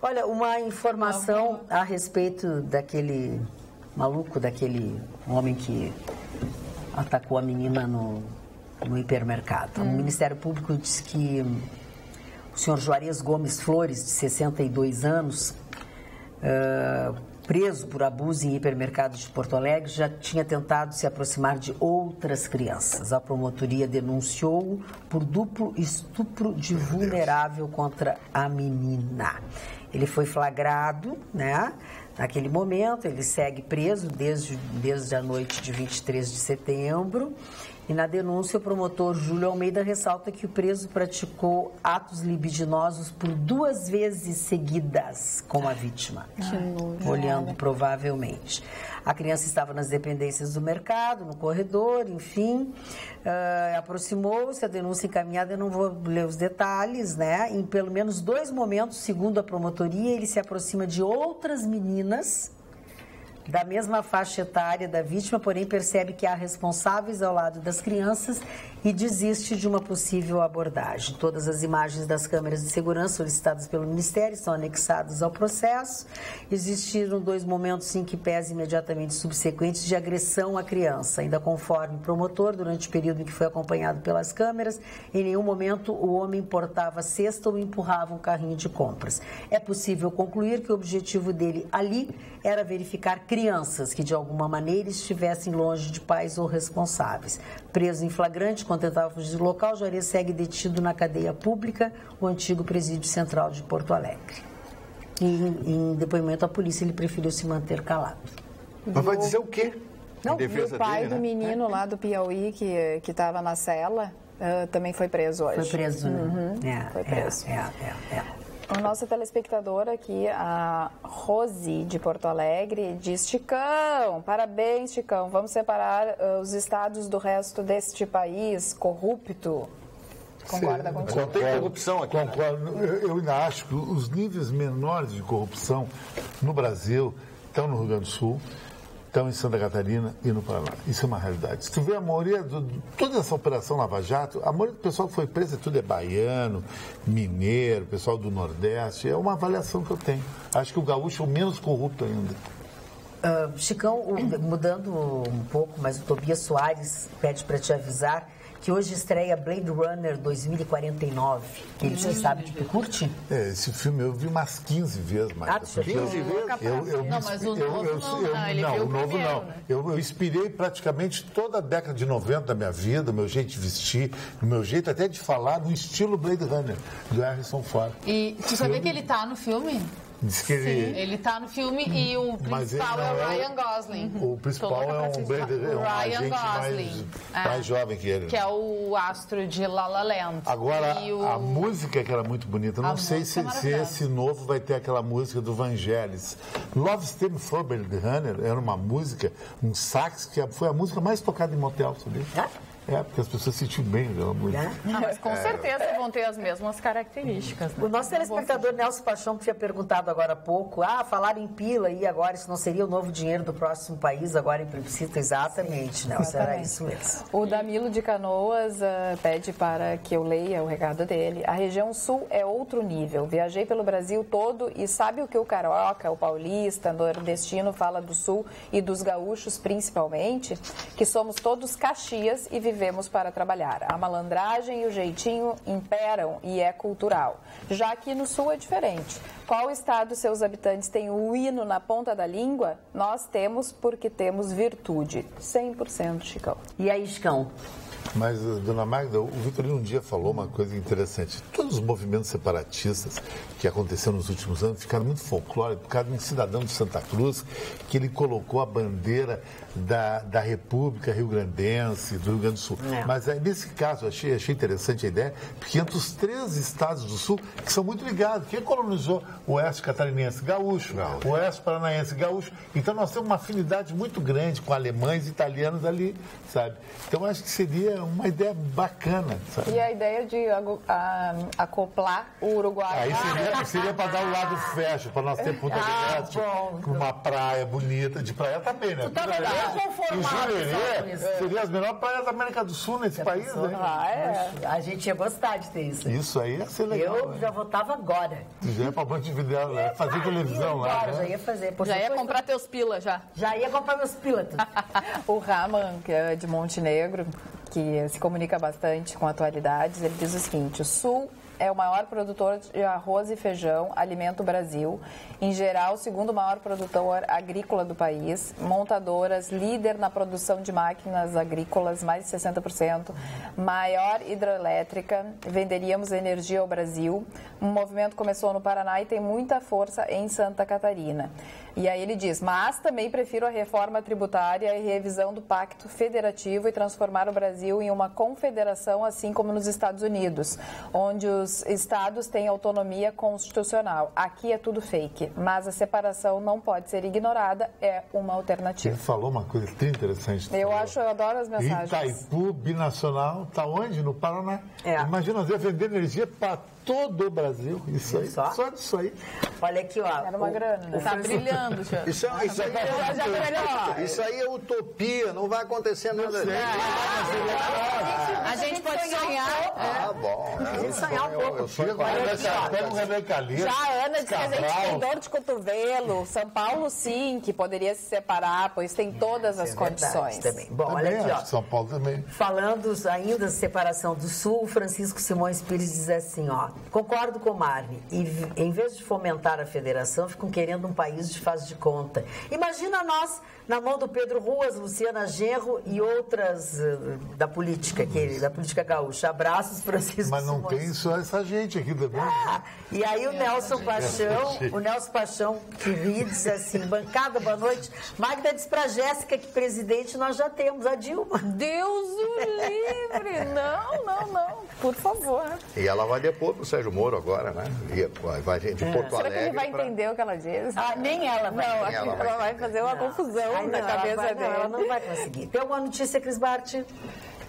Olha, uma informação a respeito daquele maluco, daquele homem que atacou a menina no hipermercado. O Ministério Público disse que o senhor Juarez Gomes Flores, de 62 anos, preso por abuso em hipermercado de Porto Alegre, já tinha tentado se aproximar de outras crianças. A promotoria denunciou por duplo estupro de vulnerável contra a menina. Ele foi flagrado, né? Naquele momento, ele segue preso desde a noite de 23 de setembro. E na denúncia, o promotor Júlio Almeida ressalta que o preso praticou atos libidinosos por 2 vezes seguidas com a vítima, olhando provavelmente. A criança estava nas dependências do mercado, no corredor, enfim, aproximou-se, a denúncia encaminhada, eu não vou ler os detalhes, né? Em pelo menos 2 momentos, segundo a promotoria, ele se aproxima de outras meninas da mesma faixa etária da vítima, porém percebe que há responsáveis ao lado das crianças e desiste de uma possível abordagem. Todas as imagens das câmeras de segurança solicitadas pelo Ministério estão anexadas ao processo. Existiram 2 momentos em que pese imediatamente subsequentes de agressão à criança. Ainda conforme o promotor, durante o período em que foi acompanhado pelas câmeras, em nenhum momento o homem portava cesta ou empurrava um carrinho de compras. É possível concluir que o objetivo dele ali era verificar crianças que de alguma maneira estivessem longe de pais ou responsáveis. Preso em flagrante, quando tentava fugir do local, Juarez segue detido na cadeia pública, o antigo presídio central de Porto Alegre. E em depoimento à polícia, ele preferiu se manter calado. Mas vai dizer o quê? Não, o pai do menino lá do Piauí, que estava na cela, também foi preso hoje. Foi preso, né? Foi preso. A nossa telespectadora aqui, a Rose, de Porto Alegre, diz: Chicão, parabéns, Chicão, vamos separar os estados do resto deste país corrupto. Concorda com isso? Não tem corrupção aqui. Concordo. Eu ainda acho que os níveis menores de corrupção no Brasil estão no Rio Grande do Sul, estão em Santa Catarina e no Paraná. Isso é uma realidade. Se tu vê a maioria, toda essa operação Lava Jato, a maioria do pessoal que foi preso, tudo é baiano, mineiro, pessoal do Nordeste. É uma avaliação que eu tenho. Acho que o gaúcho é o menos corrupto ainda. Chicão, mudando um pouco, mas o Tobias Soares pede para te avisar que hoje estreia Blade Runner 2049. Ele já sabe que tu curte? Esse filme eu vi umas 15 vezes, mais. 15 vezes? Não, mas o novo não. Eu inspirei praticamente toda a década de 90 da minha vida, meu jeito de vestir, meu jeito até de falar, no estilo Blade Runner, do Harrison Ford. E tu sabia que ele tá no filme? Diz que ele tá no filme e o principal é o Ryan Gosling. O principal é um agente mais jovem que ele. Que é o astro de La La Land. Agora, a música que era muito bonita. Não sei se esse novo vai ter aquela música do Vangelis. Love Stem for Blade Runner era uma música, um sax, que foi a música mais tocada em motel, sabia? Porque as pessoas se sentiam bem, pelo amor de Deus. Mas com certeza vão ter as mesmas características. Né? O nosso telespectador Nelson Paixão tinha perguntado agora há pouco, falaram em pila e agora isso não seria o novo dinheiro do próximo país, agora em plebiscito? Exatamente, Nelson, era isso mesmo. O Danilo de Canoas pede para que eu leia o recado dele. A região sul é outro nível. Viajei pelo Brasil todo e sabe o que o carioca, o paulista, nordestino fala do sul e dos gaúchos principalmente? Que somos todos Caxias e vivemos para trabalhar. A malandragem e o jeitinho imperam e é cultural. Já aqui no sul é diferente. Qual estado seus habitantes têm o hino na ponta da língua? Nós temos porque temos virtude. 100%, Chicão. E aí, Chicão? Mas, dona Magda, o Vitorino um dia falou uma coisa interessante. Todos os movimentos separatistas que aconteceram nos últimos anos ficaram muito folclóricos por causa de um cidadão de Santa Cruz que ele colocou a bandeira da República Rio-Grandense, do Rio Grande do Sul. Mas nesse caso, achei interessante a ideia, porque entre os 3 estados do Sul, que são muito ligados. Quem colonizou o oeste catarinense? Gaúcho. O oeste paranaense? Gaúcho. Então nós temos uma afinidade muito grande com alemães e italianos ali, sabe? Então acho que seria uma ideia bacana, sabe? E a ideia de acoplar o Uruguai. Aí seria para dar o lado fecho, para nós ter Punta del Este, com uma praia bonita. De praia também, né? E Jurerê seria as melhores praias da América do Sul nesse país, né? A gente ia gostar de ter isso. Isso aí ia ser legal. Eu já votava agora. Já ia para Montevidéu, né? Fazer televisão lá. Já ia fazer. Já ia comprar teus pilas, já. Já ia comprar meus pilas. O Raman, que é de Montenegro, que se comunica bastante com atualidades, ele diz o seguinte: o Sul é o maior produtor de arroz e feijão, alimenta o Brasil. Em geral, o segundo maior produtor agrícola do país. Montadoras, líder na produção de máquinas agrícolas, mais de 60%. Maior hidrelétrica, venderíamos energia ao Brasil. Um movimento começou no Paraná e tem muita força em Santa Catarina. E aí ele diz, mas também prefiro a reforma tributária e revisão do Pacto Federativo e transformar o Brasil em uma confederação, assim como nos Estados Unidos, onde os estados têm autonomia constitucional. Aqui é tudo fake, mas a separação não pode ser ignorada, é uma alternativa. Ele falou uma coisa tão interessante. Eu adoro as mensagens. Itaipu, binacional, está onde? No Paraná. Imagina nós vender energia para todo o Brasil. Isso aí, só disso aí. Olha aqui, ó. Era uma grana, né? Tá brilhando, já. Isso aí é utopia, não vai acontecer nada. A gente pode sonhar. Bom. A gente sonhar um pouco. Eu sonho com a Rebeca Lira. Já a Ana diz que a gente tem dor de cotovelo. São Paulo, sim, que poderia se separar, pois tem todas as condições. Também. Bom, olha aqui, ó. São Paulo também. Falando ainda da separação do Sul, Francisco Simões Pires diz assim, ó. Concordo com o Marne. E em vez de fomentar a federação, ficam querendo um país de faz de conta. Imagina nós na mão do Pedro Ruas, Luciana Genro e outras da política gaúcha. Abraços, Francisco Mas não Simões. tem só essa gente aqui também. E aí o Nelson Paixão, que ri, diz assim, bancada, boa noite. Magda diz pra Jéssica que presidente nós já temos, a Dilma. Deus o livre! Não, por favor. E ela vai depor pro Sérgio Moro agora, né? Vai de Porto Será Alegre. que ele vai entender o que ela diz? Nem ela vai. Não, ela vai fazer uma confusão na cabeça dele. Ela não vai conseguir. Tem alguma notícia, Cris Bart?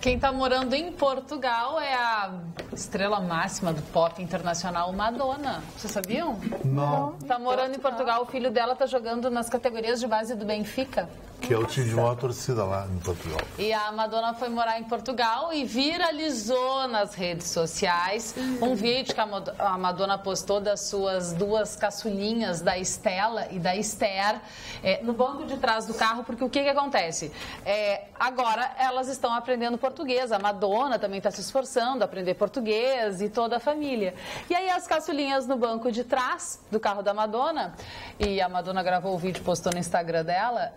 Quem está morando em Portugal é a estrela máxima do pop internacional, Madonna. Vocês sabiam? Não. Está morando em Portugal, o filho dela está jogando nas categorias de base do Benfica. Que é o time de maior torcida lá em Portugal. E a Madonna foi morar em Portugal e viralizou nas redes sociais um vídeo que a Madonna postou das suas 2 caçulinhas, da Estela e da Esther, no banco de trás do carro, porque o que acontece? Agora elas estão aprendendo português, a Madonna também está se esforçando a aprender português e toda a família. E aí as caçulinhas no banco de trás do carro da Madonna, e a Madonna gravou o vídeo e postou no Instagram dela,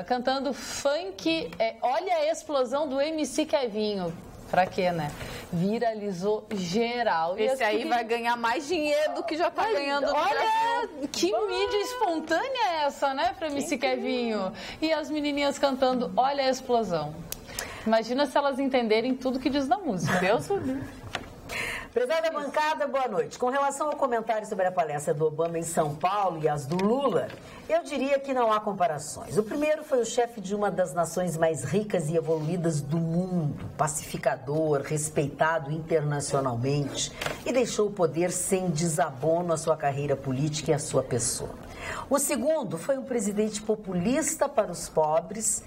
cantando funk, olha a explosão do MC Kevinho. Pra quê, né? Viralizou geral. Esse aí vai ganhar mais dinheiro do que já tá ganhando no Brasil. Olha, que mídia espontânea é essa, né, pra MC Kevinho? E as menininhas cantando, olha a explosão. Imagina se elas entenderem tudo que diz na música. Deus o livre. Prezada bancada, boa noite. Com relação ao comentário sobre a palestra do Obama em São Paulo e as do Lula, eu diria que não há comparações. O primeiro foi o chefe de uma das nações mais ricas e evoluídas do mundo, pacificador, respeitado internacionalmente, e deixou o poder sem desabono à sua carreira política e à sua pessoa. O segundo foi um presidente populista para os pobres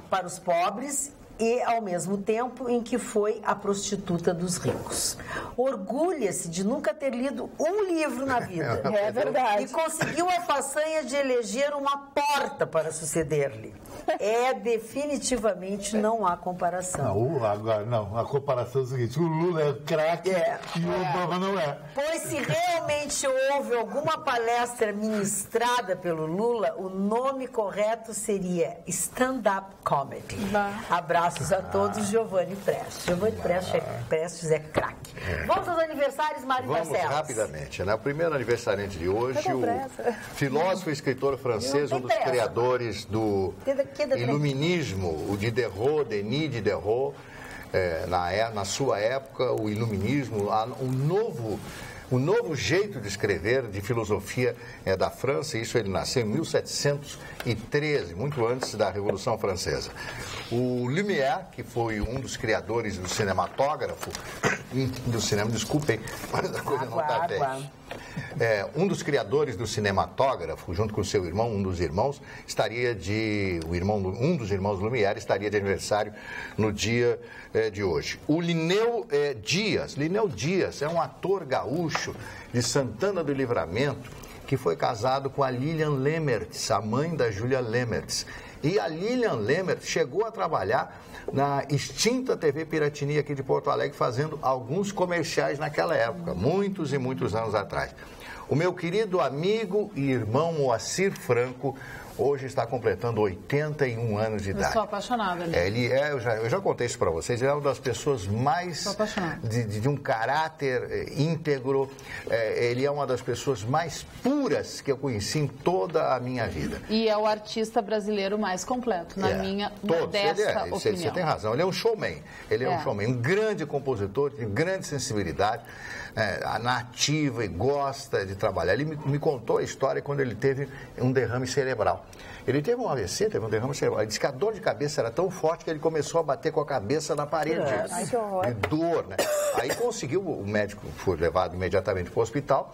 para os pobres e ao mesmo tempo em que foi a prostituta dos ricos. Orgulha-se de nunca ter lido um livro na vida. É verdade. E conseguiu a façanha de eleger uma porta para suceder-lhe. Definitivamente não há comparação. Agora, não, a comparação é o seguinte, o Lula é craque e o Obama não é. Pois se realmente houve alguma palestra ministrada pelo Lula, o nome correto seria Stand-Up Comedy. Abraços a todos, Giovanni Prestes. Giovanni Prestes é craque. Vamos aos aniversários, Mário Barcelos. Vamos rapidamente, né? O primeiro aniversariante de hoje, o filósofo e escritor francês, um dos criadores do iluminismo, o Diderot, Denis Diderot, na sua época, o iluminismo, o novo jeito de escrever, de filosofia da França, isso ele nasceu em 1713, muito antes da Revolução Francesa. O Lumière, que foi um dos criadores do cinematógrafo, desculpem, mas a coisa não está bem. Um dos criadores do cinematógrafo, junto com seu irmão, um dos irmãos Lumière estaria de aniversário no dia de hoje. O Linneu Dias é um ator gaúcho de Santana do Livramento que foi casado com a Lilian Lemertz, a mãe da Júlia Lemertz. E a Lilian Lemertz chegou a trabalhar na extinta TV Piratini aqui de Porto Alegre, fazendo alguns comerciais naquela época, muitos e muitos anos atrás. O meu querido amigo e irmão Moacir Franco hoje está completando 81 anos de idade. Eu sou apaixonada. Eu já contei isso para vocês, ele é uma das pessoas mais de um caráter íntegro, ele é uma das pessoas mais puras que eu conheci em toda a minha vida. E é o artista brasileiro mais completo, na minha modesta opinião. Você tem razão, ele é um showman, um grande compositor, de grande sensibilidade, nativa e gosta de trabalhar. Ele me contou a história quando ele teve um derrame cerebral. Ele teve um AVC, teve um derrame cerebral. Ele disse que a dor de cabeça era tão forte que ele começou a bater com a cabeça na parede. Ai, que horror. De dor, né? Aí conseguiu, o médico foi levado imediatamente para o hospital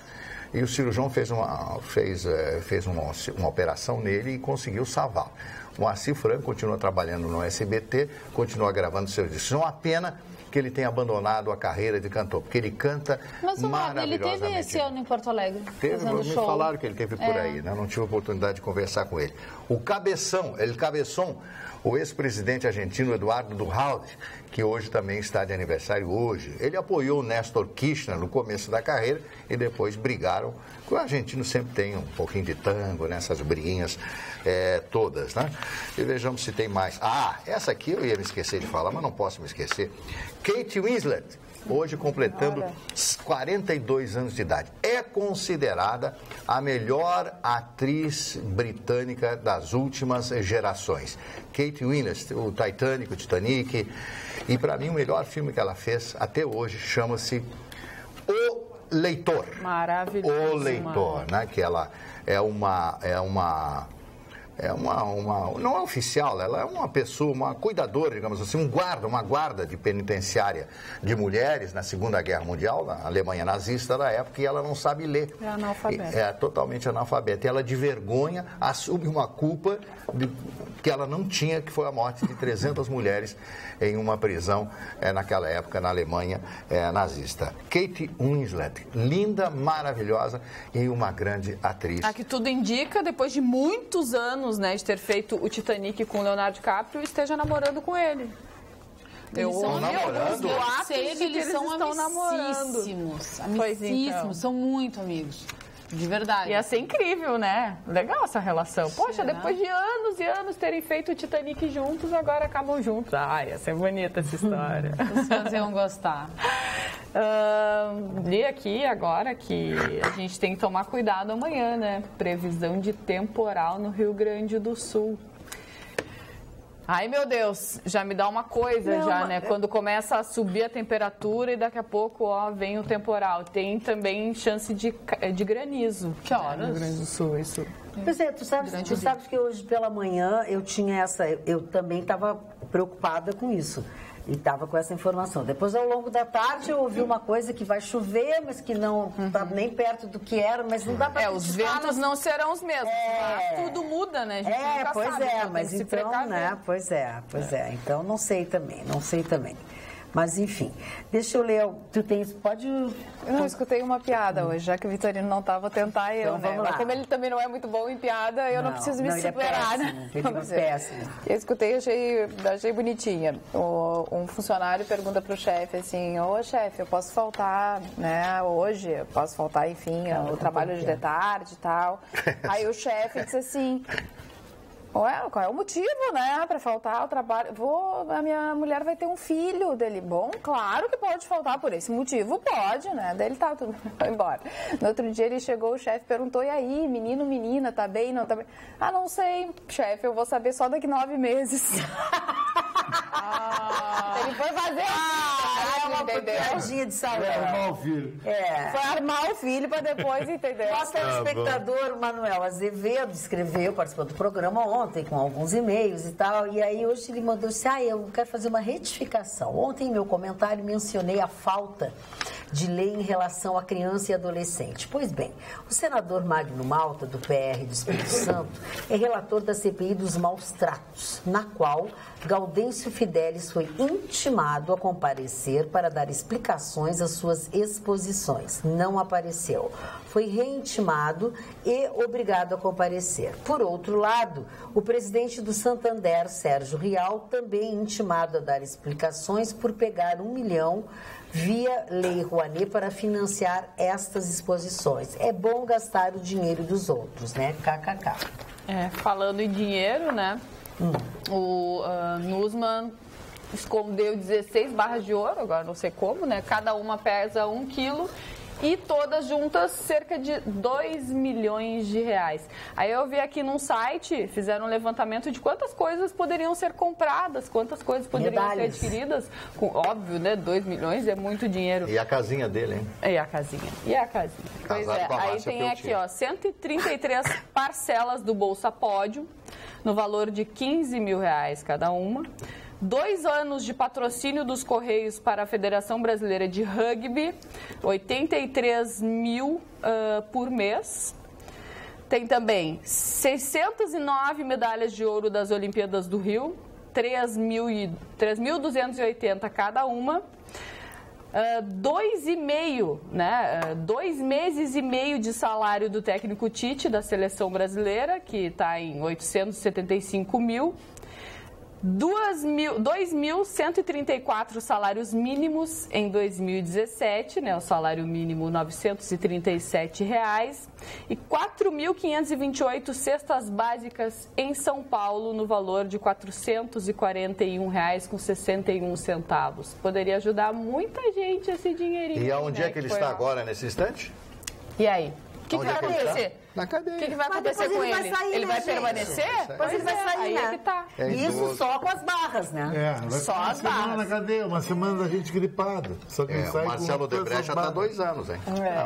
e o cirurgião fez uma operação nele e conseguiu salvar. O Moacir Franco continua trabalhando no SBT, continua gravando seus discos. Não há pena que ele tenha abandonado a carreira de cantor, porque ele canta maravilhosamente. Ele teve esse ano em Porto Alegre, me falaram que ele teve por aí, né? Não tive a oportunidade de conversar com ele. O Cabeção, o ex-presidente argentino Eduardo Duhalde, que hoje também está de aniversário hoje. Ele apoiou o Néstor Kirchner no começo da carreira e depois brigaram. O argentino sempre tem um pouquinho de tango, nessas briguinhas todas, né? E vejamos se tem mais. Essa aqui eu ia me esquecer de falar, mas não posso me esquecer. Kate Winslet, hoje completando 42 anos de idade. É considerada a melhor atriz britânica das últimas gerações. Kate Winslet, o Titanic, e para mim o melhor filme que ela fez até hoje chama-se O Leitor. Maravilhoso. O Leitor, né? Que ela não é oficial, ela é uma pessoa, uma cuidadora, digamos assim, uma guarda de penitenciária de mulheres na Segunda Guerra Mundial, na Alemanha nazista da época, e ela não sabe ler. É analfabeta. É totalmente analfabeta. E ela, de vergonha, assume uma culpa que ela não tinha, que foi a morte de 300 mulheres em uma prisão naquela época na Alemanha nazista. Kate Winslet, linda, maravilhosa e uma grande atriz. Que tudo indica, depois de muitos anos, né, de ter feito o Titanic com o Leonardo DiCaprio, esteja namorando com ele. Eles são namorando. Eles são amicíssimos. Amicíssimos, são muito amigos. De verdade. Ia ser incrível, né? Legal essa relação. Poxa, depois de anos e anos terem feito o Titanic juntos, agora acabam juntos. Ia ser bonita essa história. Os fãs iam gostar. Li aqui agora que a gente tem que tomar cuidado amanhã, né? Previsão de temporal no Rio Grande do Sul. Ai, meu Deus, já me dá uma coisa né? Quando começa a subir a temperatura e daqui a pouco, vem o temporal. Tem também chance de granizo. Que horas? No Rio Grande do Sul, isso. Pois é, tu sabes que hoje pela manhã eu também estava preocupada com isso. E estava com essa informação. Depois, ao longo da tarde, eu ouvi uma coisa que vai chover, mas que não está nem perto do que era, mas não dá para os ventos não serão os mesmos. Tudo muda, né? A gente nunca pois sabe, é, mas então, né? Pois é. Então, não sei também. Mas, enfim, deixa eu ler. Tu tens. Pode. Eu não escutei uma piada hoje, já que o Vitorino não estava, tentar eu, então, né? Mas como ele também não é muito bom em piada, eu não preciso me superar, né? Ele é péssimo. Eu escutei e achei bonitinha. Um funcionário pergunta pro chefe assim: ô chefe, eu posso faltar, né? Hoje, eu posso faltar, enfim, o trabalho de tarde e tal. Aí o chefe disse assim: qual é o motivo, né, para faltar o trabalho? A minha mulher vai ter um filho dele. Bom, claro que pode faltar por esse motivo, pode, né? Daí ele tá tudo, foi embora. No outro dia ele chegou, o chefe perguntou: e aí, menino, menina, tá bem, não tá bem? Ah, não sei, chefe, eu vou saber só daqui 9 meses. Ele foi fazer uma piadinha de salão. Armar o filho. Foi armar o filho para depois entender. Nosso telespectador, Manuel Azevedo, participou do programa ontem com alguns e-mails e tal, e aí hoje ele mandou assim: eu quero fazer uma retificação. Ontem, em meu comentário, mencionei a falta de lei em relação à criança e adolescente. Pois bem, o senador Magno Malta, do PR do Espírito Santo, é relator da CPI dos maus tratos, na qual Gaudêncio Fidelis foi intimado a comparecer para dar explicações às suas exposições. Não apareceu. Foi reintimado e obrigado a comparecer. Por outro lado, o presidente do Santander, Sérgio Rial, também intimado a dar explicações por pegar 1 milhão via Lei Rouanet para financiar estas exposições. É bom gastar o dinheiro dos outros, né? KKK. Falando em dinheiro, né? O Nussmann escondeu 16 barras de ouro, agora não sei como, né? Cada uma pesa 1 quilo. E todas juntas, cerca de 2 milhões de reais. Aí eu vi aqui num site, fizeram um levantamento de quantas coisas poderiam ser compradas, quantas coisas poderiam ser adquiridas. Óbvio, né? 2 milhões é muito dinheiro. E a casinha dele, hein? E a casinha. Pois é. Aí tem aqui, 133 parcelas do Bolsa Pódio, no valor de 15 mil reais cada uma. 2 anos de patrocínio dos Correios para a Federação Brasileira de Rugby, 83 mil por mês. Tem também 609 medalhas de ouro das Olimpíadas do Rio, 3.280 cada uma. 2 meses e meio de salário do técnico Tite, da seleção brasileira, que está em 875 mil. 2.134 salários mínimos em 2017, né, o salário mínimo R$ 937, e 4.528 cestas básicas em São Paulo, no valor de R$ 441,61. Poderia ajudar muita gente esse dinheirinho. E aonde é que ele está agora, nesse instante? E aí? O que vai acontecer? Na cadeia. O que vai acontecer com ele? Ele vai permanecer? Depois ele vai sair, aí né? É que tá. Isso só com as barras, né? Vai só ficar as barras. na cadeia, uma semana da gente gripada. Só que sai o Marcelo Odebrecht já está 2 anos, hein?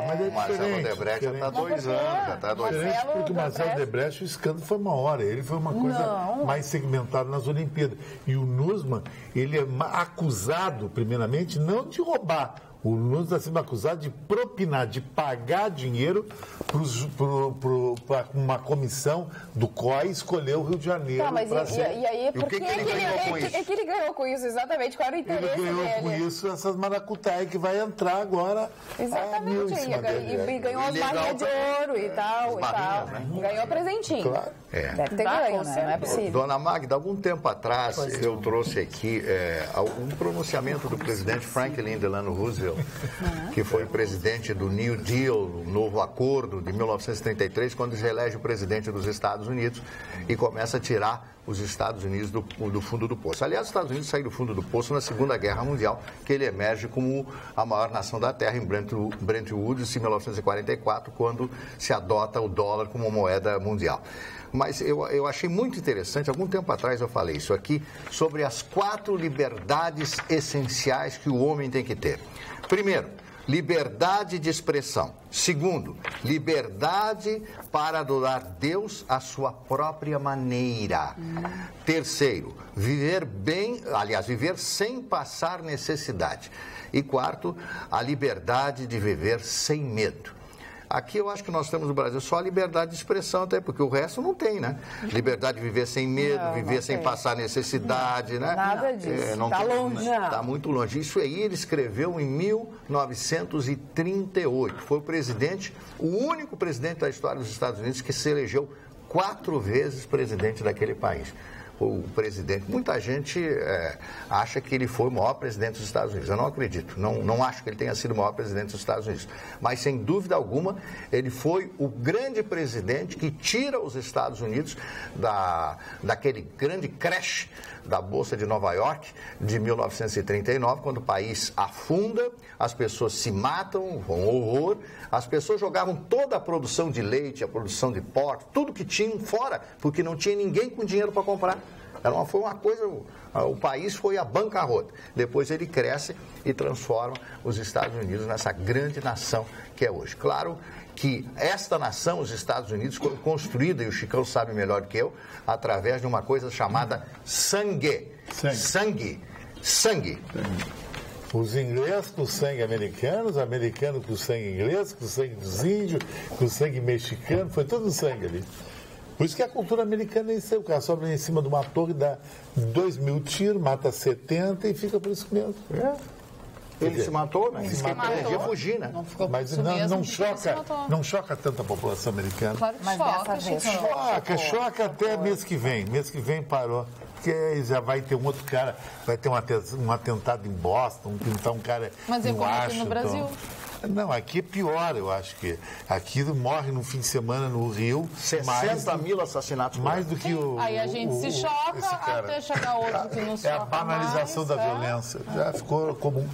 Mas o Marcelo Odebrecht já está 2 anos. Já está 2 anos. Porque o Marcelo Odebrecht, o escândalo foi uma hora. Ele foi uma coisa mais segmentada nas Olimpíadas. E o Nussmann, ele é acusado, primeiramente, não de roubar. O Nunes está sendo acusado de propinar, de pagar dinheiro para uma comissão do COI escolher o Rio de Janeiro. Tá, mas e aí, por que ele ganhou com isso? É que ele ganhou com isso, exatamente? Qual era o interesse dele? Ele ganhou com isso essas maracutaia que vai entrar agora. Exatamente, e ganhou as barrinhas de ouro e tal. Né? Ganhou presentinho. Claro. Deve ter ganho, né? Não é possível. Dona Magda, algum tempo atrás eu trouxe aqui um pronunciamento do presidente Franklin Delano Roosevelt, que foi presidente do New Deal, o novo acordo de 1933, quando se elege o presidente dos Estados Unidos e começa a tirar os Estados Unidos do fundo do poço. Aliás, os Estados Unidos saíram do fundo do poço na Segunda Guerra Mundial, que ele emerge como a maior nação da Terra em Bretton Woods, em 1944, quando se adota o dólar como moeda mundial. Mas eu achei muito interessante, algum tempo atrás eu falei isso aqui, sobre as 4 liberdades essenciais que o homem tem que ter. Primeiro, liberdade de expressão. Segundo, liberdade para adorar Deus à sua própria maneira. Terceiro, viver bem, aliás, viver sem passar necessidade. E quarto, a liberdade de viver sem medo. Aqui eu acho que nós temos no Brasil só a liberdade de expressão, até porque o resto não tem, né? Liberdade de viver sem medo, viver sem passar necessidade, né? Nada disso, está longe. Está muito longe. Isso aí ele escreveu em 1938. Foi o único presidente da história dos Estados Unidos que se elegeu 4 vezes presidente daquele país. O presidente, muita gente acha que ele foi o maior presidente dos Estados Unidos. Eu não acredito, não acho que ele tenha sido o maior presidente dos Estados Unidos. Mas, sem dúvida alguma, ele foi o grande presidente que tira os Estados Unidos daquele grande crash da Bolsa de Nova York de 1939, quando o país afunda, as pessoas se matam, um horror, as pessoas jogavam toda a produção de leite, a produção de porco, tudo que tinham fora, porque não tinha ninguém com dinheiro para comprar. Foi uma coisa, o país foi à bancarrota. Depois ele cresce e transforma os Estados Unidos nessa grande nação que é hoje. Claro que esta nação, os Estados Unidos, foi construída, e o Chicão sabe melhor do que eu, através de uma coisa chamada sangue. Sangue. Os ingleses com sangue americano, os americanos com sangue inglês, com sangue dos índios, com sangue mexicano, foi todo sangue ali. Por isso que a cultura americana é isso, o cara sobe em cima de uma torre, dá 2.000 tiros, mata 70 e fica por isso mesmo. Ele se matou, né? Se matou. Ele ia fugir, né? Mas não choca tanto a população americana. Claro que Choca até mês que vem. Mês que vem parou. Porque já vai ter um outro cara, vai ter um atentado em Boston, pintar um cara Mas é como aqui no Brasil? Não, aqui é pior, eu acho que. Aqui morre no fim de semana no Rio. 60 mil assassinatos. Mais do que o. Aí a gente se choca até chegar outro que nos choca. É a banalização da violência. Já ficou comum.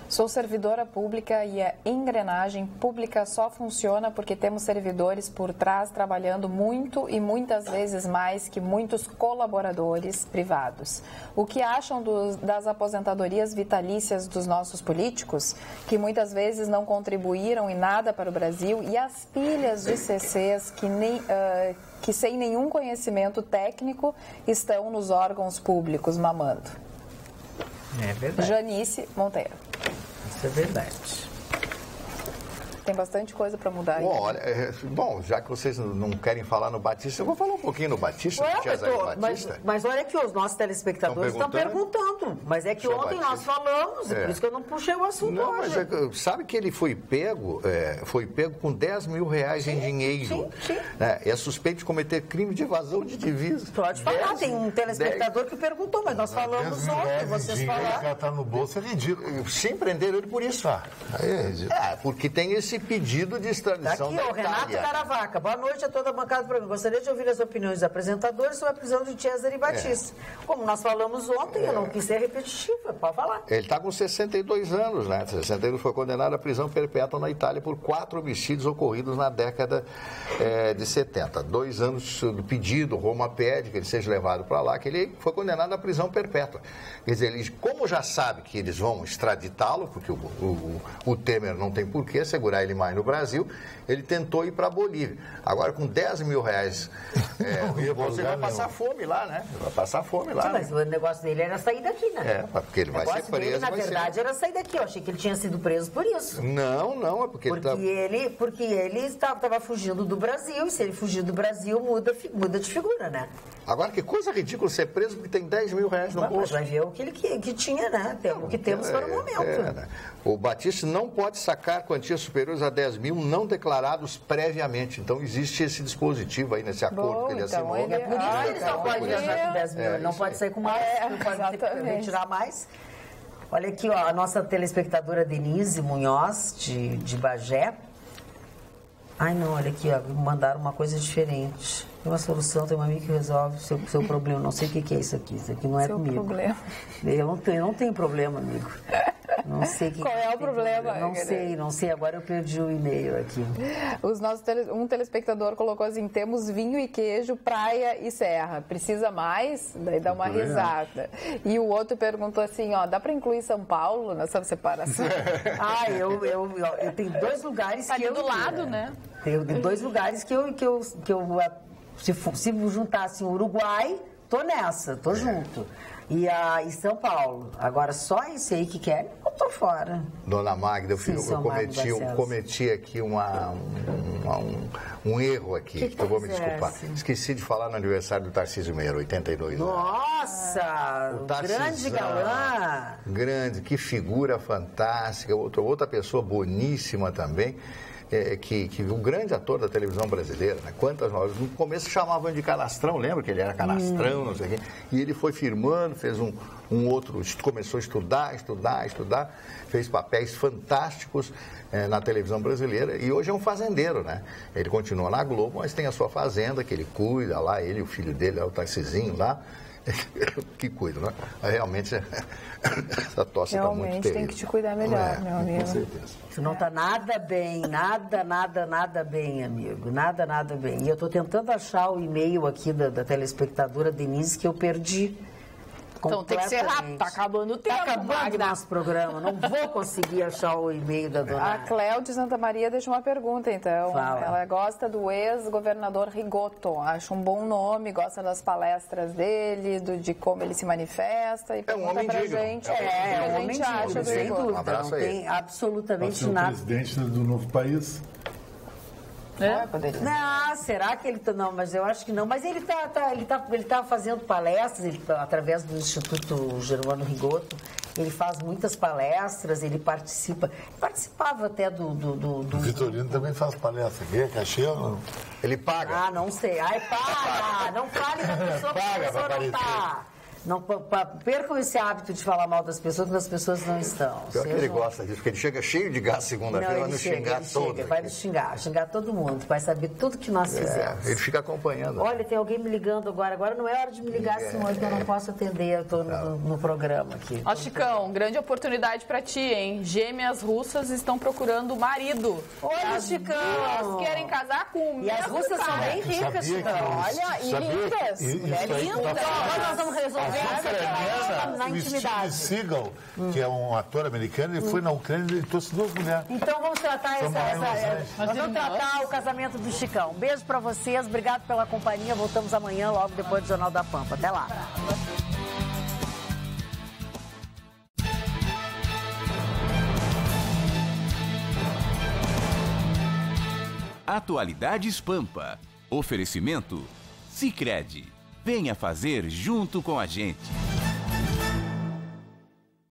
Sou servidora pública e a engrenagem pública só funciona porque temos servidores por trás trabalhando muito e muitas vezes mais que muitos colaboradores privados. O que acham das aposentadorias vitalícias dos nossos políticos, que muitas vezes não contribuíram em nada para o Brasil, e as pilhas de CCs que sem nenhum conhecimento técnico estão nos órgãos públicos mamando? É verdade. Janice Monteiro. Isso é verdade. Tem bastante coisa para mudar aí. Bom, já que vocês não querem falar no Batista, eu vou falar um pouquinho no Batista, mas olha que os nossos telespectadores estão perguntando. Mas é que ontem nós falamos, por isso que eu não puxei o assunto hoje. Mas sabe que ele foi pego com 10 mil reais em dinheiro. Sim. É suspeito de cometer crime de evasão de divisas. Pode falar, tem um telespectador que perguntou, mas nós falamos ontem, vocês falaram. O cara tá no bolso, é ridículo. Sim, prenderam ele por isso. Aí é ridículo. Porque tem esse pedido de extradição da Itália. Renato Caravaca. Boa noite a toda a bancada do programa. Gostaria de ouvir as opiniões dos apresentadores sobre a prisão de Cesare Battisti. Como nós falamos ontem, eu não quis ser repetitiva, pode falar. Ele está com 62 anos, né? 62 foi condenado à prisão perpétua na Itália por 4 homicídios ocorridos na década de 70. 2 anos do pedido, Roma pede que ele seja levado para lá, que ele foi condenado à prisão perpétua. Quer dizer, ele, como já sabe que eles vão extraditá-lo, porque o Temer não tem por que segurar ele mais no Brasil, ele tentou ir para a Bolívia. Agora, com 10 mil reais, você vai passar fome lá, né? Vai passar fome lá. Sim, mas o negócio dele era sair daqui, né? Porque ele vai ser preso. Dele, na verdade, era sair daqui. Eu achei que ele tinha sido preso por isso. Não, é porque ele estava fugindo do Brasil, e se ele fugir do Brasil, muda de figura, né? Agora, que coisa ridícula ser preso porque tem 10 mil reais no bolso. Mas vai ver o que ele que tinha, né? O que temos para o momento. Né? O Battisti não pode sacar quantias superiores a 10 mil não declarados previamente. Então, existe esse dispositivo aí nesse acordo que ele assinou. É por isso que ele só pode viajar com 10 mil. Ele não pode sair com mais, não pode retirar mais. Olha aqui, ó, a nossa telespectadora Denise Munhoz, de Bagé. Ai, não, olha aqui, ó, mandaram uma coisa diferente. Tem uma solução, tem uma amiga que resolve o seu problema. Não sei o que é isso aqui não é comigo. Problema. Eu não tenho problema, amigo. Não sei qual é o problema. Não sei. Agora eu perdi o e-mail aqui. Um telespectador colocou assim: temos vinho e queijo, praia e serra. Precisa mais? Daí dá uma risada. E o outro perguntou assim: ó, dá para incluir São Paulo nessa separação? Eu tenho 2 lugares que eu do lado, né? Tem 2 lugares que eu se juntasse o Uruguai, tô nessa, tô junto. E São Paulo. Agora, só esse aí que quer, eu tô fora. Dona Magda, eu cometi aqui um erro aqui, que eu vou me desculpar. Esqueci de falar no aniversário do Tarcísio Meira, 82 anos. Nossa! Grande galã! Grande, que figura fantástica. Outra pessoa boníssima também. Que o grande ator da televisão brasileira, né? Quantas horas? No começo chamavam de Canastrão, lembra que ele era Canastrão, não sei o quê. E ele foi firmando, fez um outro, começou a estudar, fez papéis fantásticos na televisão brasileira e hoje é um fazendeiro, né? Ele continua na Globo, mas tem a sua fazenda que ele cuida lá, ele e o filho dele, o Tarcizinho lá. Que cuida, né? Realmente essa tosse está muito terrível. Realmente tem que te cuidar melhor, meu amigo. Com certeza. Isso não está nada bem, nada bem, amigo. Nada bem. E eu estou tentando achar o e-mail aqui da telespectadora Denise que eu perdi. Então tem que ser rápido, tá acabando o tempo. Tá acabando o nosso programa, não vou conseguir achar o e-mail da dona. A Cléo de Santa Maria deixa uma pergunta, então. Fala. Ela gosta do ex-governador Rigoto, acha um bom nome, gosta das palestras dele, de como ele se manifesta e pergunta pra gente. É um homem digno, acha do sem Rigoto. dúvida, não tem absolutamente nada. Presidente do novo país. Não, será que ele tá... Não, mas eu acho que não. Mas ele tá fazendo palestras, através do Instituto Germano Rigoto, ele faz muitas palestras, ele participa. Participava até do O Vitorino também faz palestra aqui, é cachê ou não? Ele paga. Ah, não sei. Ai, para! Não fale da pessoa que a pessoa não tá. Não percam esse hábito de falar mal das pessoas quando as pessoas não estão. Pior que ele gosta disso, porque ele chega cheio de gás segunda-feira, vai nos xingar todo. Vai nos xingar todo mundo, vai saber tudo que nós fizemos. Ele fica acompanhando. Olha, tem alguém me ligando agora não é hora de me ligar, senhor, que eu não posso atender, eu estou no programa aqui. Ó, Chicão, grande oportunidade pra ti, hein? Gêmeas russas estão procurando marido. Olha, Chicão! Elas querem casar com o mesmo. E as russas são bem ricas, Chicão. Olha, e lindas. Lindas. Agora nós vamos resolver na o intimidade. Steve Seagal, que é um ator americano, ele foi na Ucrânia e trouxe 2 mulheres. Então vamos tratar nós vamos tratar o casamento do Chicão. Um beijo pra vocês, obrigado pela companhia. Voltamos amanhã, logo depois do Jornal da Pampa. Até lá. Atualidades Pampa. Oferecimento Sicredi. Venha fazer junto com a gente.